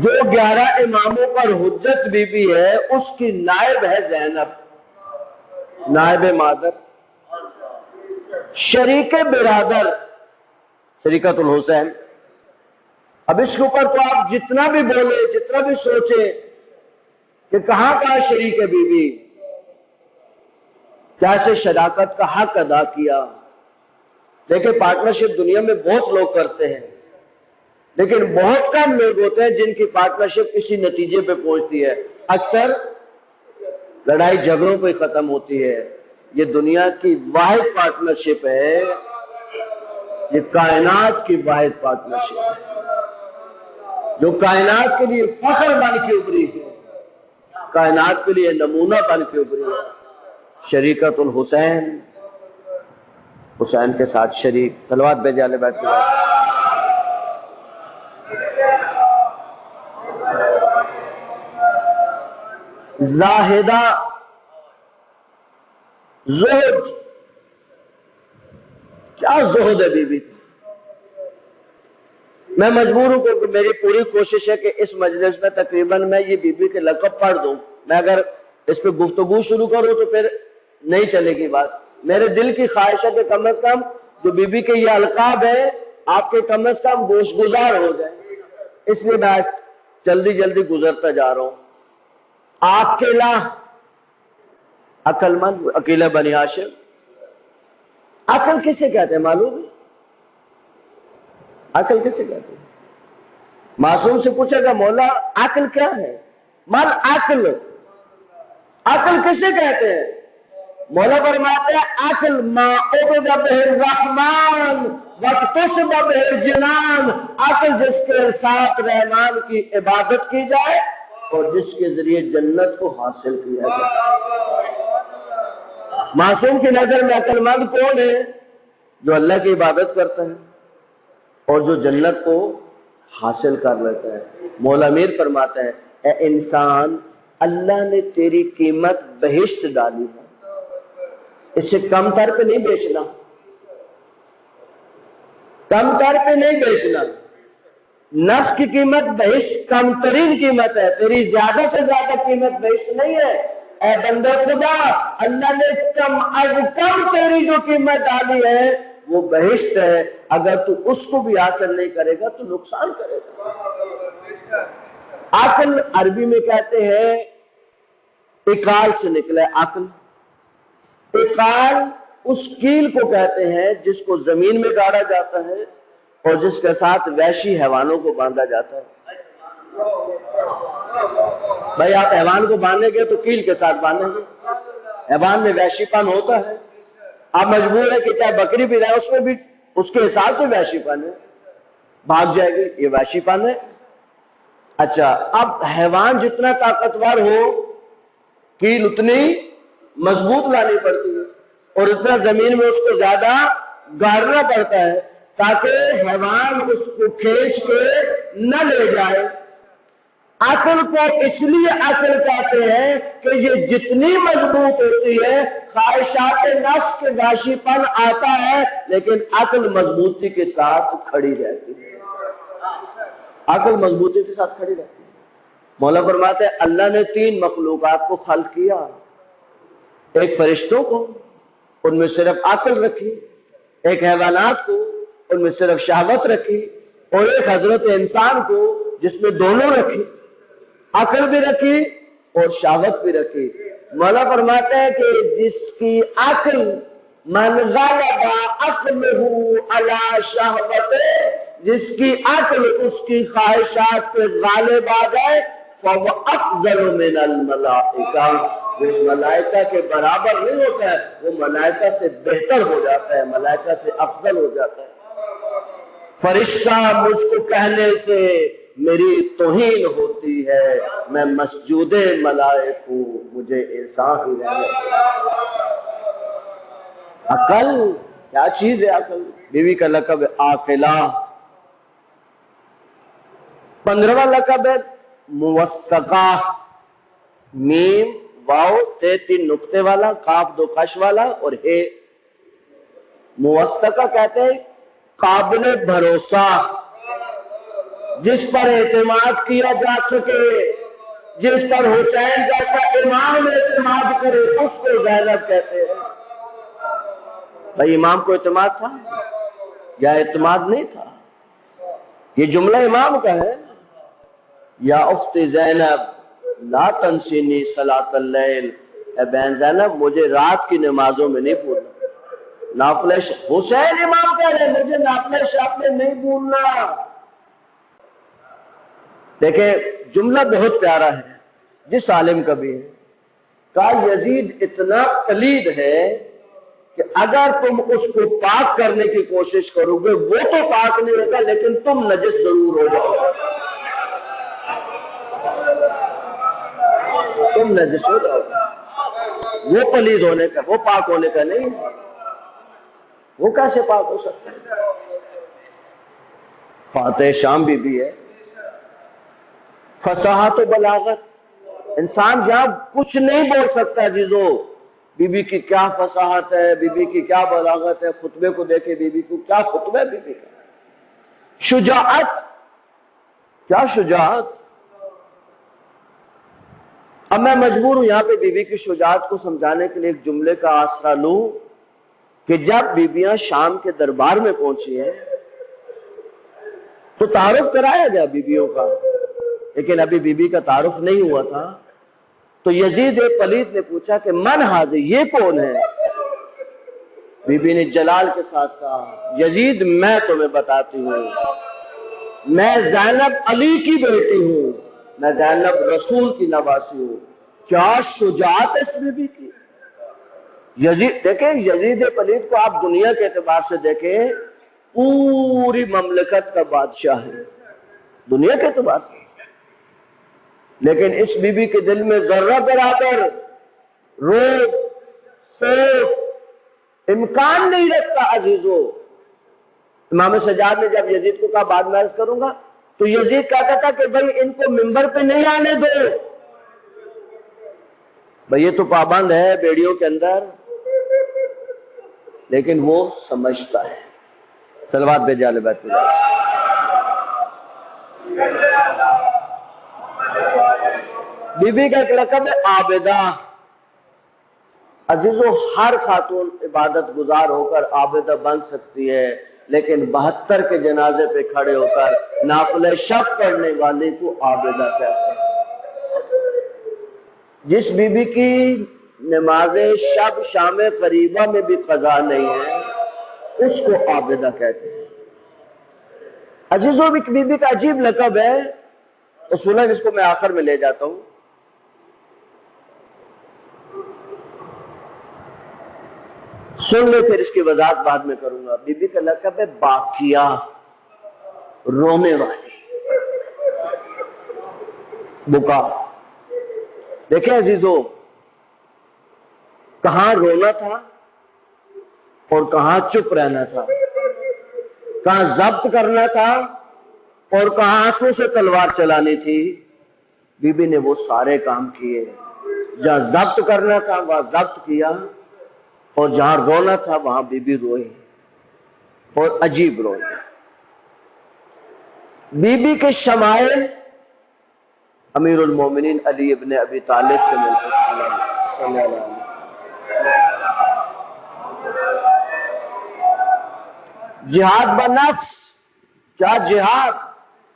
جو 11 اماموں پر حجت بی بی ہے اس کی نائب ہے زینب، نائب مادر. شریک برادر شریکت الحسین. اب اس کے اوپر تو آپ جتنا بھی بولے، جتنا بھی سوچے کہ کہاں کہاں شریک بی بی، کیسے شراکت کا حق ادا کیا. دیکھیں پارٹنرشپ دنیا میں بہت لوگ کرتے ہیں، لیکن بہت کم لوگ ہوتے ہیں جن کی پارٹنرشپ کسی نتیجے پہ پہنچتی ہے. اکثر لڑائی جھگڑوں پہ ختم ہوتی ہے. یہ دنیا کی واحد پارٹنرشپ ہے، یہ کائنات کی واحد پارٹنرشپ ہے جو کائنات کے لیے فخر بن کے ابھری ہے، کائنات کے لیے نمونہ بن کے ابھری ہے. شریکت الحسین، حسین کے ساتھ شریک. صلوات بھیجے اہل بیت کی ذات. زاہدہ، زہد. کیا زہد ہے بی بی. میں مجبور ہوں کہ میری پوری کوشش ہے کہ اس مجلس میں تقریباً میں یہ بی بی کے لقب پڑھ دوں. میں اگر اس پہ گفتگو شروع کروں تو پھر نہیں چلے گی بات. میرے دل کی خواہش ہے کہ کم از کم جو بی بی کے یہ القاب ہے آپ کے کم از کم گوش گزار ہو جائیں. اس لیے میں جلدی جلدی گزرتا جا رہا ہوں. عاقلہ، عقل مند، عقیلہ بنی ہاشم. عقل کسے کہتے ہیں معلوم ہے؟ عقل کسے کہتے ہیں؟ معصوم سے پوچھے گا مولا عقل کیا ہے؟ مال عقل، عقل کسے کہتے ہیں؟ مولا فرماتے ہیں عقل ما عبد بہ الرحمن واکتسب بہ الجنان. عقل جس کے ساتھ رحمان کی عبادت کی جائے اور جس کے ذریعے جنت کو حاصل کیا جائے. معصوم کی نظر میں عقل مند کون ہے؟ جو اللہ کی عبادت کرتا ہے اور جو جنت کو حاصل کر لیتا ہے. مولا میر فرماتا ہے اے انسان، اللہ نے تیری قیمت بہشت ڈالی ہے، اس سے کم تر پہ نہیں بیچنا، کم تر پہ نہیں بیچنا. نفس کی قیمت بہشت کم ترین قیمت ہے، تیری زیادہ سے زیادہ قیمت بہشت نہیں ہے. اے بندے خدا، اللہ نے کم از کم تیری جو قیمت ڈالی ہے وہ بہشت ہے. اگر تو اس کو بھی حاصل نہیں کرے گا تو نقصان کرے گا. عقل عربی میں کہتے ہیں، اقال سے نکلا ہے عقل. اقال اس کیل کو کہتے ہیں جس کو زمین میں گاڑا جاتا ہے اور جس کے ساتھ وحشی حیوانوں کو باندھا جاتا ہے. بھائی آپ حیوان کو باندھیں گے تو کیل کے ساتھ باندھیں گے. حیوان میں وحشی پن ہوتا ہے، آپ مجبور ہے کہ چاہے بکری بھی رہے اس میں بھی اس کے حساب سے وحشی پن ہے، بھاگ جائے گی، یہ وحشی پن ہے. اچھا، اب حیوان جتنا طاقتور ہو کیل اتنی مضبوط لانی پڑتی ہے اور اتنا زمین میں اس کو زیادہ گاڑنا پڑتا ہے تاکہ حیوان اس کو کھینچ کے نہ لے جائے. عقل کو اس لیے عقل کہتے ہیں کہ یہ جتنی مضبوط ہوتی ہے، خواہشات نفس کے وحشی پن آتا ہے لیکن عقل مضبوطی کے ساتھ کھڑی رہتی ہے. عقل مضبوطی کے ساتھ کھڑی رہتی ہے. مولا فرماتے ہیں اللہ نے 3 مخلوقات کو خلق کیا. ایک فرشتوں کو ان میں صرف عقل رکھی، ایک حیوانات کو ان میں صرف شہوت رکھی، اور ایک حضرت انسان کو جس میں دونوں رکھی، عقل بھی رکھی اور شہوت بھی رکھی۔ مولا فرماتے ہیں کہ جس کی عقل من غلب عقلہ علی شہوتہ، جس کی عقل اس کی خواہشات پہ غالب آ جائے، فَهُوَ أَفْضَلُ مِنَ الْمَلَائِكَةِ، وہ ملائکہ کے برابر نہیں ہوتا ہے، وہ ملائکہ سے بہتر ہو جاتا ہے، ملائکہ سے افضل ہو جاتا ہے۔ فرشتہ مجھ کو کہنے سے میری توہین ہوتی ہے، میں مسجود ملائک ہوں، مجھے احسان ہی رہے۔ عقل کیا چیز ہے؟ عقل بیوی کا لقب ہے عاقلہ۔ 15واں لقب ہے موثقہ، میم واو سے 3 نقطے والا، قاف 2 کش والا اور ہے۔ موثقہ کہتے ہیں قابل بھروسہ، جس پر اعتماد کیا جا سکے، جس پر حسین جیسا امام اعتماد کرے، اس کو زینب کہتے ہیں۔ بھائی امام کو اعتماد تھا یا اعتماد نہیں تھا؟ یہ جملہ امام کا ہے، یا اخت زینب لا تنسینی صلاۃ اللیل، اے بہن زینب مجھے رات کی نمازوں میں نہیں بھولنا۔ نافلہ حسین امام کہہ رہے مجھے نافلہ شب میں نہیں بھولنا۔ دیکھیں جملہ بہت پیارا ہے، جس عالم کا بھی ہے، کہا یزید اتنا پلید ہے کہ اگر تم اس کو پاک کرنے کی کوشش کرو گے وہ تو پاک نہیں ہوگا، لیکن تم نجس ضرور ہو جاؤ گے، تم نجس ہو جاؤ گے۔ وہ پلید ہونے کا، وہ پاک ہونے کا نہیں، وہ کیسے پاک ہو سکتا ہے؟ فاتح شام بھی ہے، فصاحت و بلاغت، انسان جہاں کچھ نہیں بول سکتا عزیزو، بی بی کی کیا فصاحت ہے، بی بی کی کیا بلاغت ہے، خطبے کو دیکھے بی بی کو کیا خطبہ ہے بی بی کا۔ شجاعت، کیا شجاعت۔ اب میں مجبور ہوں یہاں پہ بی بی کی شجاعت کو سمجھانے کے لیے ایک جملے کا آسرا لوں کہ جب بیویاں شام کے دربار میں پہنچی ہیں تو تعارف کرایا گیا بیویوں کا، لیکن ابھی بی بی کا تعارف نہیں ہوا تھا، تو یزید پلید نے پوچھا کہ من حاضر، یہ کون ہے؟ بی بی نے جلال کے ساتھ کہا یزید میں تمہیں بتاتی ہوں، میں زینب علی کی بیٹی ہوں، میں زینب رسول کی نواسی ہوں۔ کیا شجاعت اس بی بی کی۔ یزید دیکھیں، یزید پلید کو آپ دنیا کے اعتبار سے دیکھیں پوری مملکت کا بادشاہ ہے دنیا کے اعتبار سے، لیکن اس بی بی کے دل میں ذرہ برابر روب، خوف، امکان نہیں رکھتا عزیزو۔ امام سجاد نے جب یزید کو کہا بعد میں عرض کروں گا، تو یزید کہتا تھا کہ بھئی ان کو منبر پہ نہیں آنے دو، بھئی یہ تو پابند ہے بیڑیوں کے اندر، لیکن وہ سمجھتا ہے۔ صلوات بھیجے آل بیت کو۔ بی بی کا ایک لقب ہے عابدہ۔ عزیزو ہر خاتون عبادت گزار ہو کر عابدہ بن سکتی ہے، لیکن 72 کے جنازے پہ کھڑے ہو کر نافلہ شب پڑھنے والے کو عابدہ کہتے ہیں۔ جس بی بی کی نماز شب شام قریبہ میں بھی قضا نہیں ہے اس کو عابدہ کہتے ہیں۔ عزیزو بی بی کا عجیب لقب ہے، اصولاً اس کو میں آخر میں لے جاتا ہوں۔ سن لے پھر اس کی وضاحت بعد میں کروں گا۔ بی بی کا لقب ہے باقیہ، رونے والی، بکا۔ دیکھیں عزیزو، کہاں رونا تھا اور کہاں چپ رہنا تھا، کہاں ضبط کرنا تھا اور کہاں آنسوں سے تلوار چلانی تھی۔ بی بی نے وہ سارے کام کیے، جہاں ضبط کرنا تھا وہاں ضبط کیا، اور جہاں رونا تھا وہاں بی بی روئی، اور عجیب روئی۔ بی بی کے شمائل امیر المومنین علی ابن ابی طالب سے ملتے ہیں، صلی اللہ علیہ وسلم۔ جہاد بنفس، کیا جہاد؟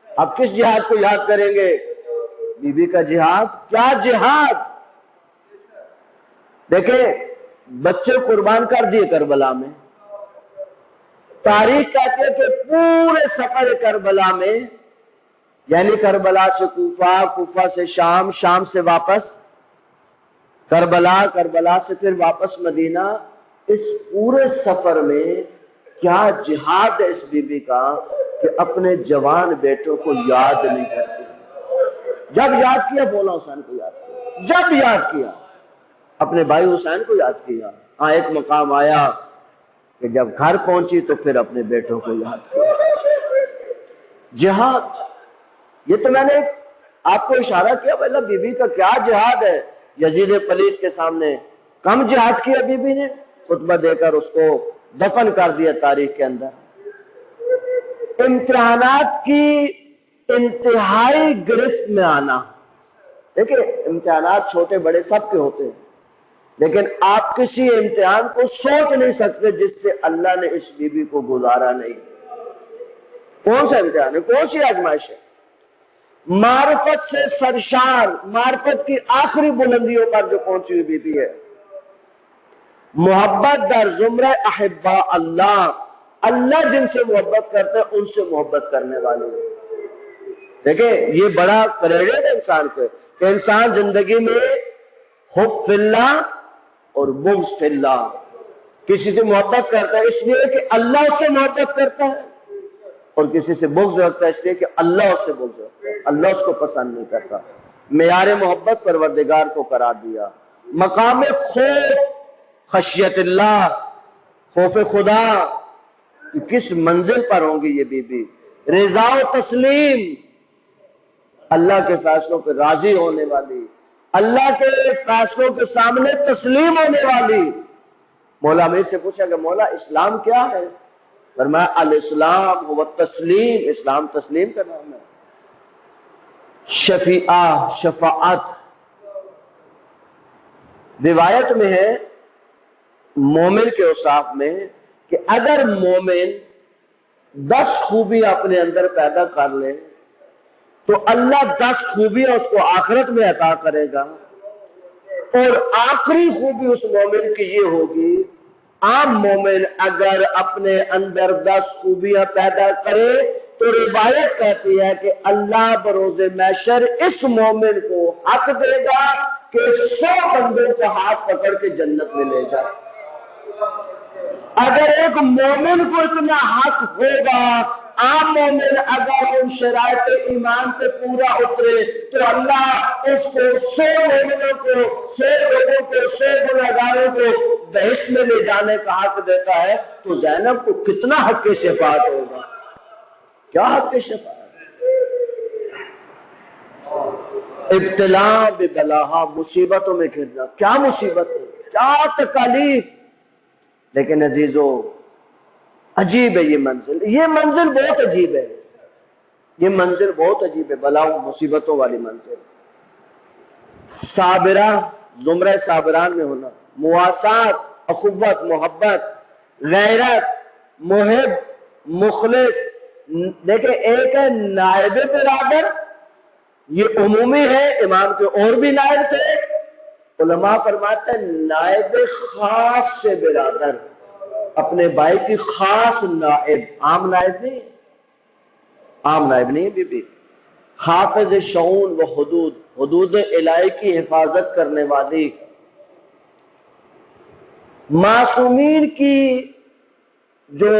اب کس جہاد کو یاد کریں گے؟ بی بی کا جہاد، کیا جہاد! دیکھیں بچے قربان کر دیے کربلا میں. تاریخ کہتی ہے کہ پورے سفر کربلا میں، یعنی کربلا سے کوفہ، کوفہ سے شام، شام سے واپس کربلا، کربلا سے پھر واپس مدینہ، اس پورے سفر میں کیا جہاد ہے اس بی بی کا کہ اپنے جوان بیٹوں کو یاد نہیں کرتی. جب یاد کیا مولا حسین کو یاد کیا، جب یاد کیا اپنے بھائی حسین کو یاد کیا. ہاں ایک مقام آیا کہ جب گھر پہنچی تو پھر اپنے بیٹوں کو یاد کیا. جہاد، یہ تو میں نے آپ کو اشارہ کیا پہلا بی بی کا کیا جہاد ہے. یزید پلید کے سامنے کم جہاد کیا بی بی نے، خطبہ دے کر اس کو دفن کر دیا تاریخ کے اندر. امتحانات کی انتہائی گرفت میں آنا. دیکھیں امتحانات چھوٹے بڑے سب کے ہوتے ہیں، لیکن آپ کسی امتحان کو سوچ نہیں سکتے جس سے اللہ نے اس بی بی کو گزارا نہیں. کون سا امتحان ہے؟ کون سی آزمائش ہے؟ معرفت سے سرشار، معرفت کی آخری بلندیوں پر جو پہنچی ہوئی بی بی ہے. محبت در زمرہ احباء اللہ، اللہ جن سے محبت کرتے ہیں ان سے محبت کرنے والے. دیکھیں یہ بڑا کریڈٹ ہے انسان کو کہ انسان زندگی میں حب فی اللہ اور بغض فی اللہ، کسی سے محبت کرتا ہے اس لیے کہ اللہ اس سے محبت کرتا ہے، اور کسی سے بغض رکھتا ہے اس لیے کہ اللہ اس سے بغض رکھتا ہے، اللہ اس کو پسند نہیں کرتا. معیار محبت پروردگار کو قرار دیا. مقام خوف خشیت اللہ، خوف خدا کہ کس منزل پر ہوں گی یہ بی بی. رضا و تسلیم، اللہ کے فیصلوں پہ راضی ہونے والی، اللہ کے فیصلوں کے سامنے تسلیم ہونے والی. مولا امیر سے پوچھا کہ مولا اسلام کیا ہے؟ فرمایا الاسلام هو التسلیم، اسلام تسلیم کا نام ہے. شفیعہ، شفاعت. روایت میں ہے مومن کے اوصاف میں کہ اگر مومن 10 خوبیاں اپنے اندر پیدا کر لے تو اللہ 10 خوبیاں اس کو آخرت میں عطا کرے گا، اور آخری خوبی اس مومن کی یہ ہوگی. عام مومن اگر اپنے اندر 10 خوبیاں پیدا کرے تو روایت کہتی ہے کہ اللہ بروز محشر اس مومن کو حق دے گا کہ 100 بندوں کا ہاتھ پکڑ کے جنت میں لے جائے. اگر ایک مومن کو اتنا حق ہوگا، عام مومن اگر ان شرائط ایمان پہ پورا اترے تو اللہ اس کو 100 مومنوں کو، 100 لوگوں کو، 100 گنہگاروں کو بہشت میں لے جانے کا حق دیتا ہے. تو زینب کو کتنا حق شفاعت ہوگا؟ کیا حق شفاعت؟ ابتلا ببلاہا، مصیبتوں میں گرنا. کیا مصیبت ہے، کیا تکالیف. لیکن عزیزو عجیب ہے یہ منزل، یہ منزل بہت عجیب ہے، یہ منزل بہت عجیب ہے، بلا مصیبتوں والی منزل. صابرہ، زمرہ صابران میں ہونا، مواسات، اخوت، محبت، غیرت، محب، مخلص. دیکھیں ایک ہے نائب برادر، یہ عمومی ہے، امام کے اور بھی نائب تھے. علماء فرماتے ہیں نائب خاص سے برادر، اپنے بھائی کی خاص نائب، عام نائب نہیں، عام نائب نہیں بی بی. حافظ شعون و حدود، حدود الہی کی حفاظت کرنے والی. معصومین کی جو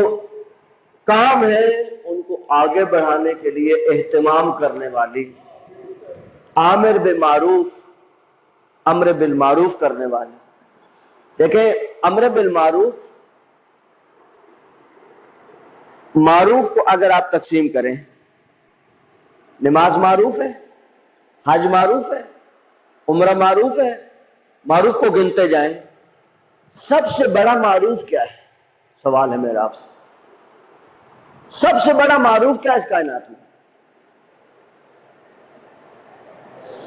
کام ہے ان کو آگے بڑھانے کے لیے اہتمام کرنے والی. عامر بالمعروف، امر بالمعروف کرنے والی. دیکھیں امر بالمعروف، معروف کو اگر آپ تقسیم کریں، نماز معروف ہے، حج معروف ہے، عمرہ معروف ہے، معروف کو گنتے جائیں، سب سے بڑا معروف کیا ہے؟ سوال ہے میرا آپ سے، سب سے بڑا معروف کیا ہے اس کائنات میں؟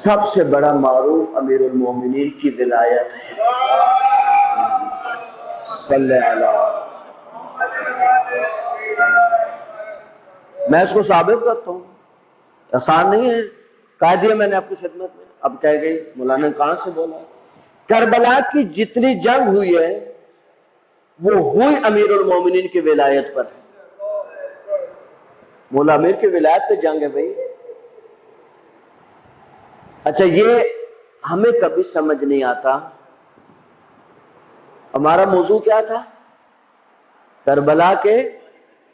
سب سے بڑا معروف امیر المومنین کی ولایت ہے. صلی اللہ. میں اس کو ثابت کرتا ہوں، آسان نہیں ہے. کہہ دیا میں نے آپ کی خدمت میں، اب کہہ گئی مولانا نے کہاں سے بولا. کربلا کی جتنی جنگ ہوئی ہے وہ ہوئی امیر المومنین کی ولایت پر ہے. مولا امیر کی ولایت پہ جنگ ہے بھائی. اچھا، یہ ہمیں کبھی سمجھ نہیں آتا. ہمارا موضوع کیا تھا؟ کربلا کے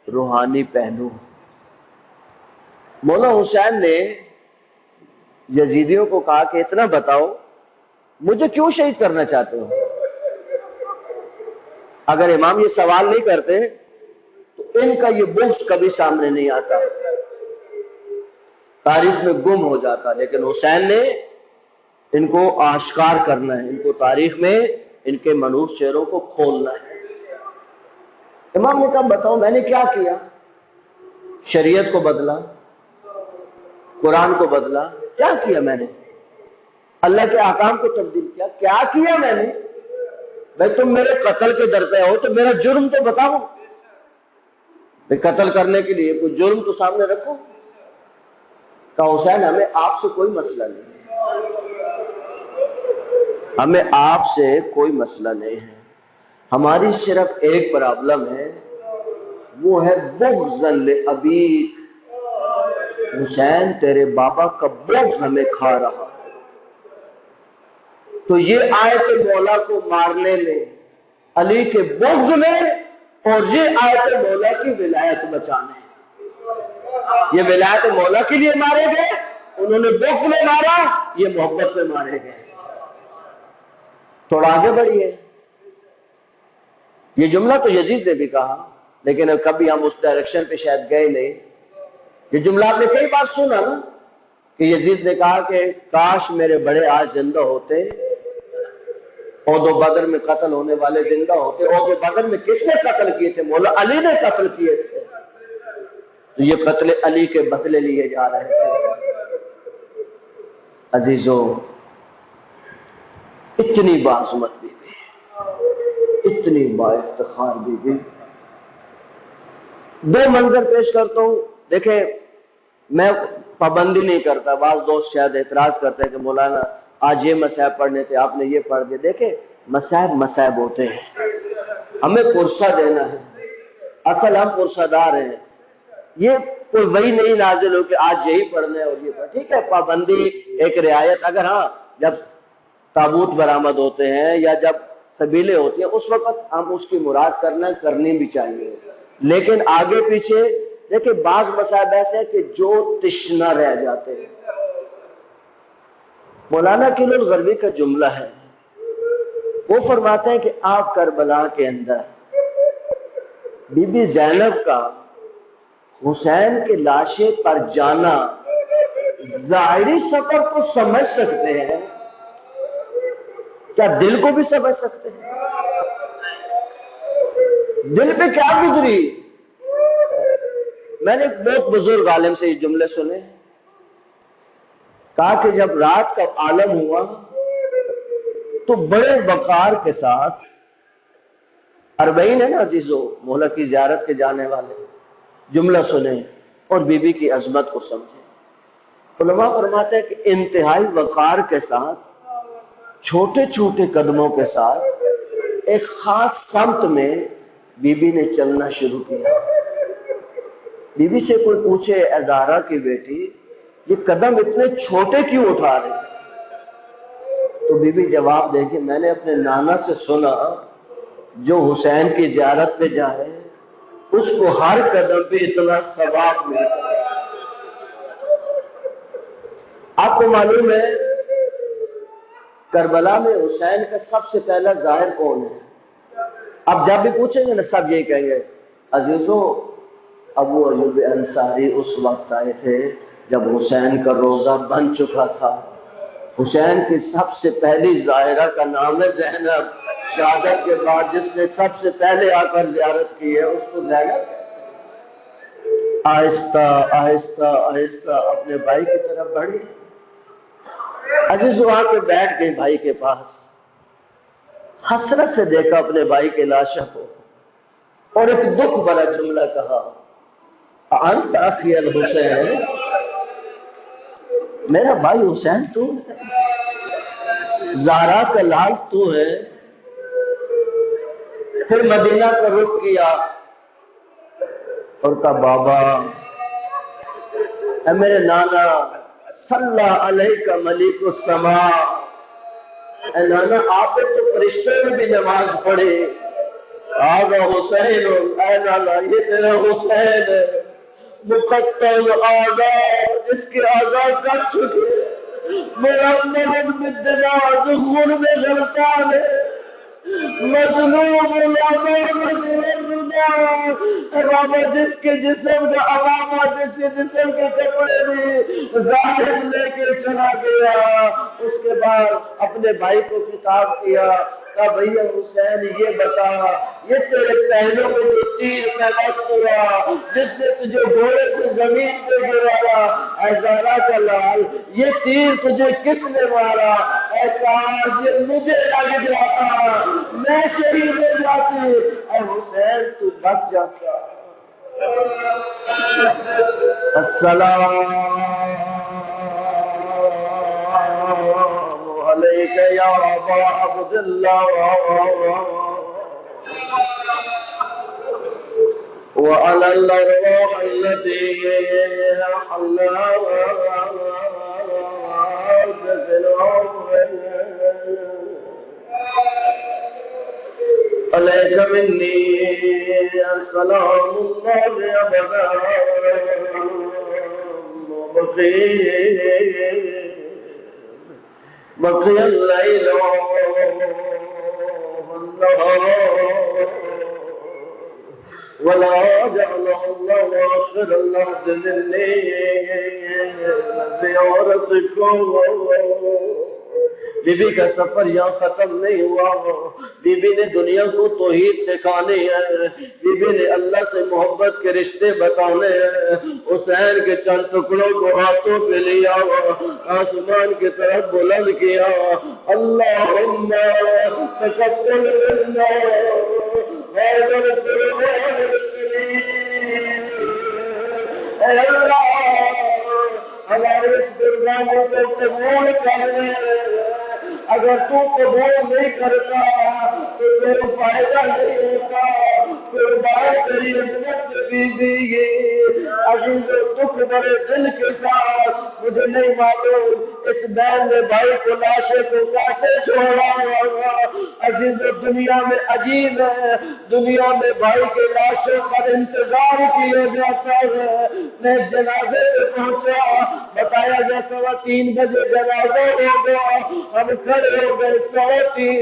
روحانی پہلو. مولا حسین نے یزیدیوں کو کہا کہ اتنا بتاؤ مجھے کیوں شہید کرنا چاہتے ہو؟ اگر امام یہ سوال نہیں کرتے تو ان کا یہ بغض کبھی سامنے نہیں آتا، تاریخ میں گم ہو جاتا. لیکن حسین نے ان کو آشکار کرنا ہے، ان کو تاریخ میں ان کے منحوس چہروں کو کھولنا ہے. امام نے کہا بتاؤ میں نے کیا کیا؟ شریعت کو بدلا، قرآن کو بدلا، کیا کیا میں نے؟ اللہ کے احکام کو تبدیل کیا، کیا کیا میں نے؟ بھائی تم میرے قتل کے در پہ ہو تو میرا جرم تو بتاؤ. قتل کرنے کے لیے کوئی جرم تو سامنے رکھو. کہا حسین ہمیں آپ سے کوئی مسئلہ نہیں ہے، ہمیں آپ سے کوئی مسئلہ نہیں ہے، ہماری صرف ایک پرابلم ہے، وہ ہے بغض لابیک. حسین تیرے بابا کا بغض ہمیں کھا رہا ہے، تو یہ آیت مولا کو مارنے میں، علی کے بغض میں، اور یہ آیت مولا کی ولایت بچانے. یہ ولایت مولا کے لیے مارے گئے، انہوں نے بغض میں مارا، یہ محبت میں مارے گئے. تھوڑا آگے بڑھیے. یہ جملہ تو یزید نے بھی کہا، لیکن کبھی ہم اس ڈائریکشن پہ شاید گئے نہیں. یہ جملہ آپ نے کئی بار سنا نا کہ یزید نے کہا کہ کاش میرے بڑے آج زندہ ہوتے، عہد و بدر میں قتل ہونے والے زندہ ہوتے. عہد و بدر میں کس نے قتل کیے تھے؟ مولا علی نے قتل کیے تھے. تو یہ قتل علی کے بدلے لیے جا رہے تھے. عزیزو، اتنی باعظمت بی بی، اتنی با افتخار بی بی. دو منظر پیش کرتا ہوں. دیکھیں میں پابندی نہیں کرتا، بعض دوست شاید اعتراض کرتے ہیں کہ مولانا آج یہ مصائب پڑھنے تھے آپ نے یہ پڑھ دیا. دیکھیں مصائب مصائب ہوتے ہیں، ہمیں پرسہ دینا ہے، اصل ہم پرسہ دار ہیں. یہ کوئی وہی نہیں نازل ہو کہ آج یہی پڑھنا ہے اور یہ پڑھنا. ٹھیک ہے پابندی ایک رعایت، اگر ہاں جب تابوت برآمد ہوتے ہیں یا جب سبیلیں ہوتی ہیں اس وقت ہم اس کی مراد کرنی بھی چاہیے. لیکن آگے پیچھے دیکھیں بعض مصائب ایسے ہیں کہ جو تشنہ رہ جاتے ہیں. مولانا قلی الغربی کا جملہ ہے، وہ فرماتے ہیں کہ آپ کربلا کے اندر بی بی زینب کا حسین کے لاشے پر جانا ظاہری سفر کو سمجھ سکتے ہیں، کیا دل کو بھی سمجھ سکتے ہیں؟ دل پہ کیا گزری؟ میں نے ایک بہت بزرگ عالم سے یہ جملے سنے، کہا کہ جب رات کا عالم ہوا تو بڑے وقار کے ساتھ، اربعین ہے نا عزیزو، مولا کی زیارت کے جانے والے، جملہ سنیں اور بی بی کی عظمت کو سمجھیں. علماء فرماتے ہیں کہ انتہائی وقار کے ساتھ، چھوٹے چھوٹے قدموں کے ساتھ ایک خاص سمت میں بی بی نے چلنا شروع کیا. بی بی سے کوئی پوچھے اے زہرا کی بیٹی یہ قدم اتنے چھوٹے کیوں اٹھا رہے؟ تو بی بی جواب دے کہ میں نے اپنے نانا سے سنا جو حسین کی زیارت پہ جائے اس کو ہر قدم پہ اتنا ثواب ملتا ہے. آپ کو معلوم ہے کربلا میں حسین کا سب سے پہلا ظاہر کون ہے؟ اب جب بھی پوچھیں گے نا سب یہی کہیں گے عزیزو ابو ایوب انصاری اس وقت آئے تھے جب حسین کا روزہ بن چکا تھا. حسین کی سب سے پہلی ظاہرہ کا نام ہے زینب. شہادت کے بعد جس نے سب سے پہلے آ کر زیارت کی ہے اس کو زینب. آہستہ آہستہ آہستہ اپنے بھائی کی طرف بڑھی. عزیز وہاں پہ بیٹھ گئی بھائی کے پاس. حسرت سے دیکھا اپنے بھائی کے لاشوں کو اور ایک دکھ بھرا جملہ کہا، انت اخی الحسین، میرا بھائی حسین تو ہے، زہرا کا لال تو ہے۔ پھر مدینہ کا رخ کیا اور کہا بابا، اے میرے نانا، صلی علیہ ملک السماء، اے نانا آپ نے تو فرشتوں میں بھی نماز پڑھی، آغا حسین، اے نانا یہ تیرا حسین ہے، مقتل آغا جس کے آغا کر چکے، مرمد بالدماغ خون میں غرقان ہے، مظلوم بابا جس کے جسم کا عوامہ، جس کے جسم کے کپڑے بھی ظالم لے کے چلا گیا۔ اس کے بعد اپنے بھائی کو خطاب کیا، کہا بھیا حسین یہ بتا، یہ تیرے پہلوں میں جو تیر پیوست ہوا، جس نے تجھے گھوڑے سے زمین پہ گرایا، اے زہرا کا لال، یہ تیر تجھے کس نے مارا؟ اے کاش یہ مجھے لگ جاتا، میں شہید ہو جاتی، اے حسین تو بچ جاتا۔ السلام علیک یا ابا عبداللہ وعلى الأرواح التي حلها في الأرض عليك مني سلام الله أبدا بقي الليل والنهار ولا جعل الله آخر الأرض مني زيارتكم۔ بی بی کا سفر یہاں ختم نہیں ہوا، بی بی نے دنیا کو توحید سکھانے ہیں، بی بی نے اللہ سے محبت کے رشتے بتانے ہیں۔ حسین کے چند ٹکڑوں کو ہاتھوں پہ لیا، آسمان کی طرف بلند کیا، اللہم تقبل منا واغفر للمسلمین۔ اے اللہ ہمارے اس قربانی کو قبول کر لے، اگر تو قبول نہیں کرتا تو کوئی فائدہ نہیں ہوتا، قربان تیری عظمت بھی دی گئی۔ عزیز و دکھ بڑے دل کے ساتھ، مجھے نہیں معلوم اس بہن نے بھائی کو لاشے کو کیسے چھوڑا ہوگا۔ عزیز و دنیا میں عجیب ہے، دنیا میں بھائی کے لاشوں پر انتظار کیا جاتا ہے۔ میں جنازے پہ پہنچا، بتایا گیا 3:15 بجے جنازہ ہو گیا، ہم کھڑے ہو گئے 3:15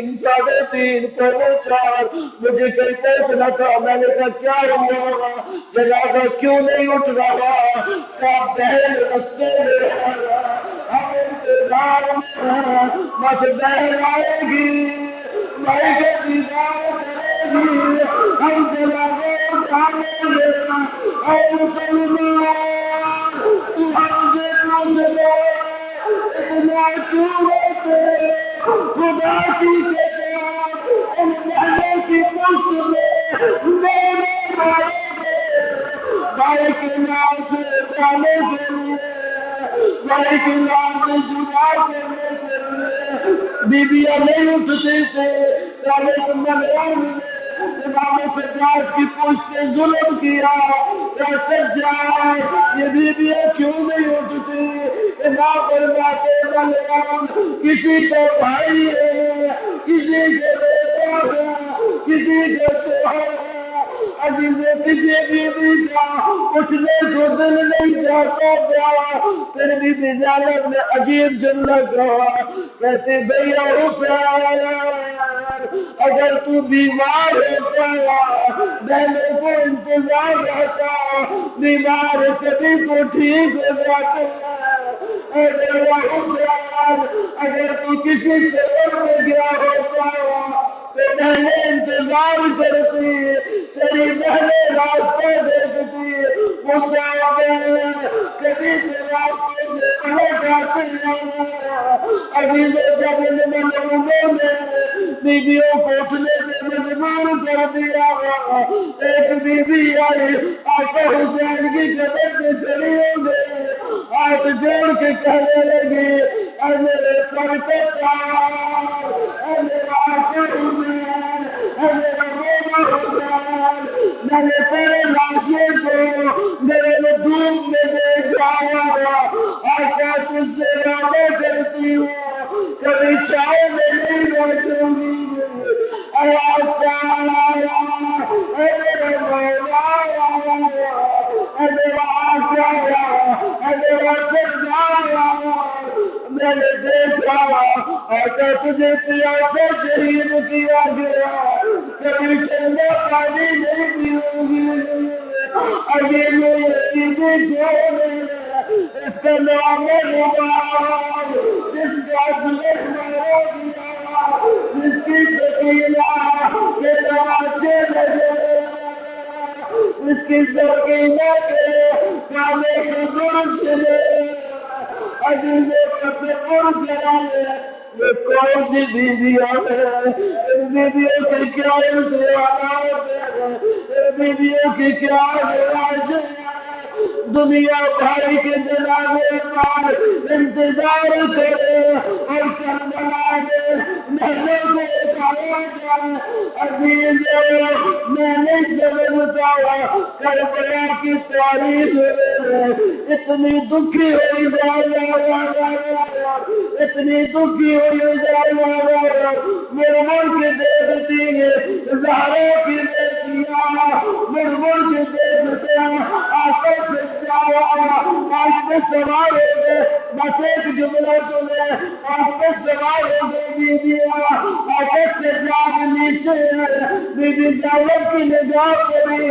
3:30 4:45، مجھے کہیں پہنچنا تھا۔ میں نے کہا کیا ہوا، جنازہ کیوں نہیں اٹھ رہا؟ کہا بہن رستے میں ہے، ہم انتظار میں ہیں، بس بہن آئے گی، بھائی کو دیدار کرے گی، ہم جنازے اٹھائیں گے۔ اے مسلمان اتنا کیوں ہوتے خدا کی کتاب ان محلوں کی پشت میں میرے بھائی کے نام سے جانے کے لیے، بھائی کے نام سے جدا کرنے کے لیے بی بیاں نہیں اٹھتے تھے۔ پہلے امام سجاد کی پشت سے ظلم کیا، سجاد یہ بیویاں کیوں نہیں اٹھتی؟ کسی کو بھائی ہے، کسی کے بیٹا ہے، کسی کے شوہر ہے، عزیز کسی بیوی کا اٹھنے کو دل نہیں چاہتا تھا، پھر بھی زینب نے عجیب جملہ کہا، کہتے بھیا حسین اگر تو بیمار ہوتا میں کو انتظار رہتا، بیمار کبھی تو ٹھیک ہو جاتے ہیں۔ اگر تو کسی شہر میں گیا ہوتا تو میں نے انتظار کرتی، تیری بہنیں راستہ دیکھتی، مسافر کبھی راستے سے پہنچ جاتے ہیں ابھی جب لوگوں نے بیویوں کو اٹھنے سے مجبور کر دیا ایک بیوی آئی آقا حسین کی قدر سے چلی ہو گئی ہاتھ جوڑ کے کہنے لگی اے میرے سر پہ پار اے میرا آقا حسین اے میرا مولا حسین میں نے تیرے لاشے کو میرے دھوپ میں دے جایا آقا تجھ سے وعدہ کرتی ہوں کبھی چائے میں نہیں بیٹھوں گی اے آقا اے میرے مولا اے میرا آقا اے میرا سردار میں نے دیکھا آقا تجھے پیاسے شہید کیا گیا کبھی ٹھنڈا پانی نہیں پیوں گی ابھی میرے اس کا نام ہے رباب جس کا سلک مارا دیا جس کی سکینہ کے تماشے لگے اس کی سکینہ کے کامے حضور چلے عزیزے تصور کرائے یہ کون سی بیویاں ہیں ان بیویوں کی کیا امتحانات ہیں ان بیویوں کی کیا آزمائشیں ہیں دنیا بھائی کے جنازے پر انتظار کرے اور کربلا میں محنت سے اٹھایا جائے عزیز میں نہیں سمجھتا کربلا کی تاریخ اتنی دکھی ہوئی اتنی دکھی ہوئی میرے ملک دیکھتی ہے زہرا کی بیٹیاں میرے ملک دیکھتے ہیں آقا سے آج پہ سوار ہو گئے بس ایک جملہ سنے آج پہ سوار ہو گئے بیویاں آقا سے جاگ نیچے بی بی زینب کی نگاہ پڑی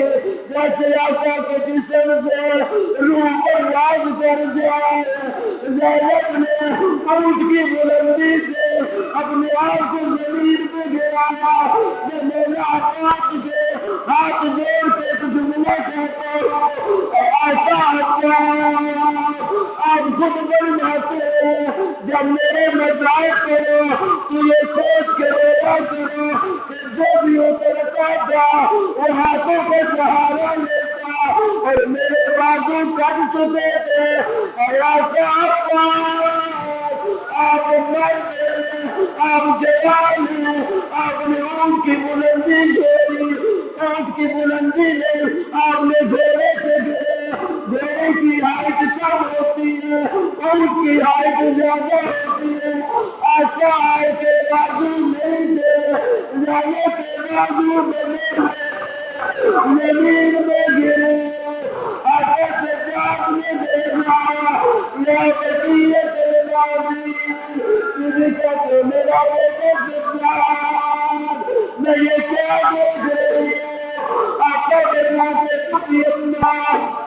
جیسے آقا کے جسم سے روح پر راز کر جائے زینب نے اونٹ کی بلندی سے اپنے آپ کو زمین پہ گرایا میں میرا ہاتھ جوڑ کے ایک جملہ کہتا ہوں آپ خود بن جاتے جب میرے مذاق کرو تو یہ سوچ کے رویا کرو کہ جو بھی اترتا تھا وہ ہاتھوں کا سہارا لیتا اور میرے بازو کٹ چکے تھے اور آپ مرد آپ جوان ہیں آپ نے اونٹ کی بلندی چھوڑی اونٹ کی بلندی نہیں آپ نے گھوڑے سے گھوڑے کی ہائٹ کم ہوتی ہے اونٹ کی ہائٹ زیادہ ہوتی ہے ایسا ہے کہ بازو نہیں تھے جانے کے بازو میں زمین میں گرے آگے سے جاگ میں دیکھا یا بقیت کہتے میرا بیٹے میں یہ کیا دیکھ رہی آپ کا دیکھنا کہ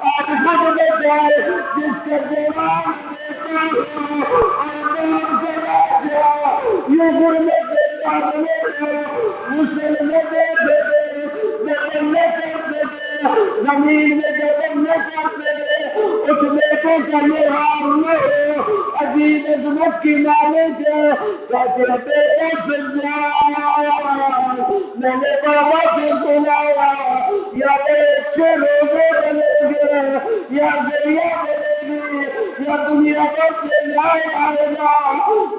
آپ خود بچائے جس کا دیوان یہ گرنے سے مسلم زمین میں جب نہ کر سکے اس بیٹے کا یہ حال نہ ہو عزیز عظمت کی مالک کہتے بیٹے سے میں نے بابا سے بلایا یا بڑے اچھے روزے بنے گے یا ذریعہ بنے گی یا دنیا کا سے لائے آئے گا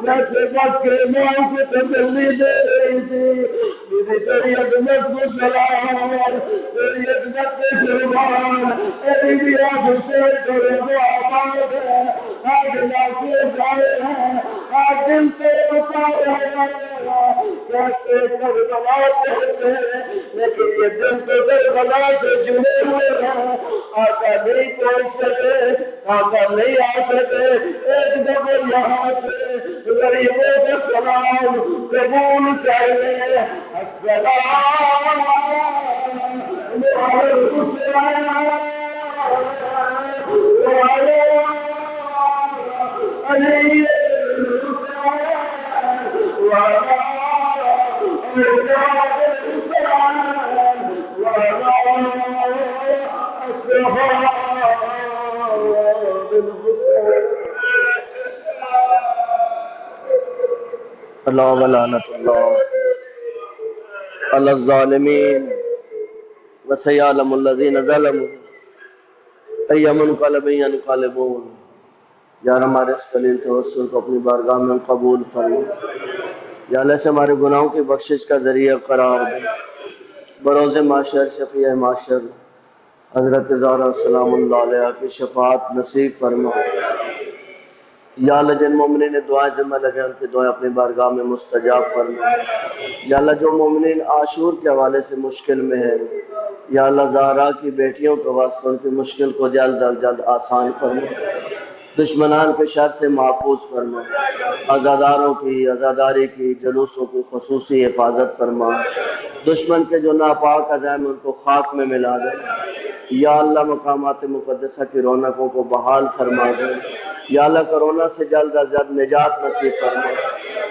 ویسے وقت کے ماں کو تسلی دے رہی تھی تیری عظمت کو سلام تیری عظمت کے قربان تیری بھی آج حسین کرے وہ آباد ہے آج لاکھے جائے ہیں آج دل سے بتا رہے ہیں کیسے کربلا پہنچے لیکن یہ دل تو کربلا سے جڑے ہوئے ہیں آقا نہیں پہنچ سکے آقا نہیں آ سکے ایک دفعہ یہاں سے غریبوں کا سلام قبول کر لے السلام اللہ ولعنت اللہ علی الظالمین وسیعلم الذین ظلموا ای منقلب ینقلبون۔ یا اللہ ہمارے اس قلیل توسل کو اپنی بارگاہ میں قبول فرما، یا اللہ سے ہمارے گناہوں کی بخشش کا ذریعہ قرار دے، بروز معاشر شفیع معاشر حضرت زہرا سلام اللہ علیہ کی شفاعت نصیب فرما۔ یا اللہ جن مومنین نے دعائیں ذمہ لگے ان کی دعائیں اپنی بارگاہ میں مستجاب فرما۔ یا اللہ جو مومنین عاشور کے حوالے سے مشکل میں ہے، یا اللہ زہرا کی بیٹیوں کے واسطے ان کی مشکل کو جلد از جلد آسان فرما، دشمنان کے شر سے محفوظ فرما، عزاداروں کی عزاداری کی جلوسوں کی خصوصی حفاظت فرما، دشمن کے جو ناپاک عزائم ان کو خاک میں ملا دے۔ یا اللہ مقامات مقدسہ کی رونقوں کو بحال فرما دے۔ یا اللہ کرونا سے جلد از جلد نجات نصیب فرما،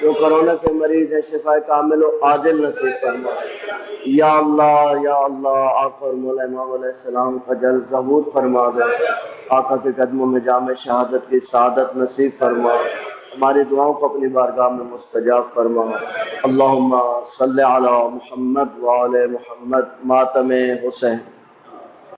جو کرونا کے مریض ہیں شفا کامل و عاجل نصیب فرما۔ یا اللہ آقا اور مولا امام علیہ السلام کا جلد ظہور فرما دے، آقا کے قدموں میں جامع شہادت کی سعادت نصیب فرما، ہماری دعاؤں کو اپنی بارگاہ میں مستجاب فرما۔ اللہم صلی علی محمد وعلی محمد۔ ماتم حسین۔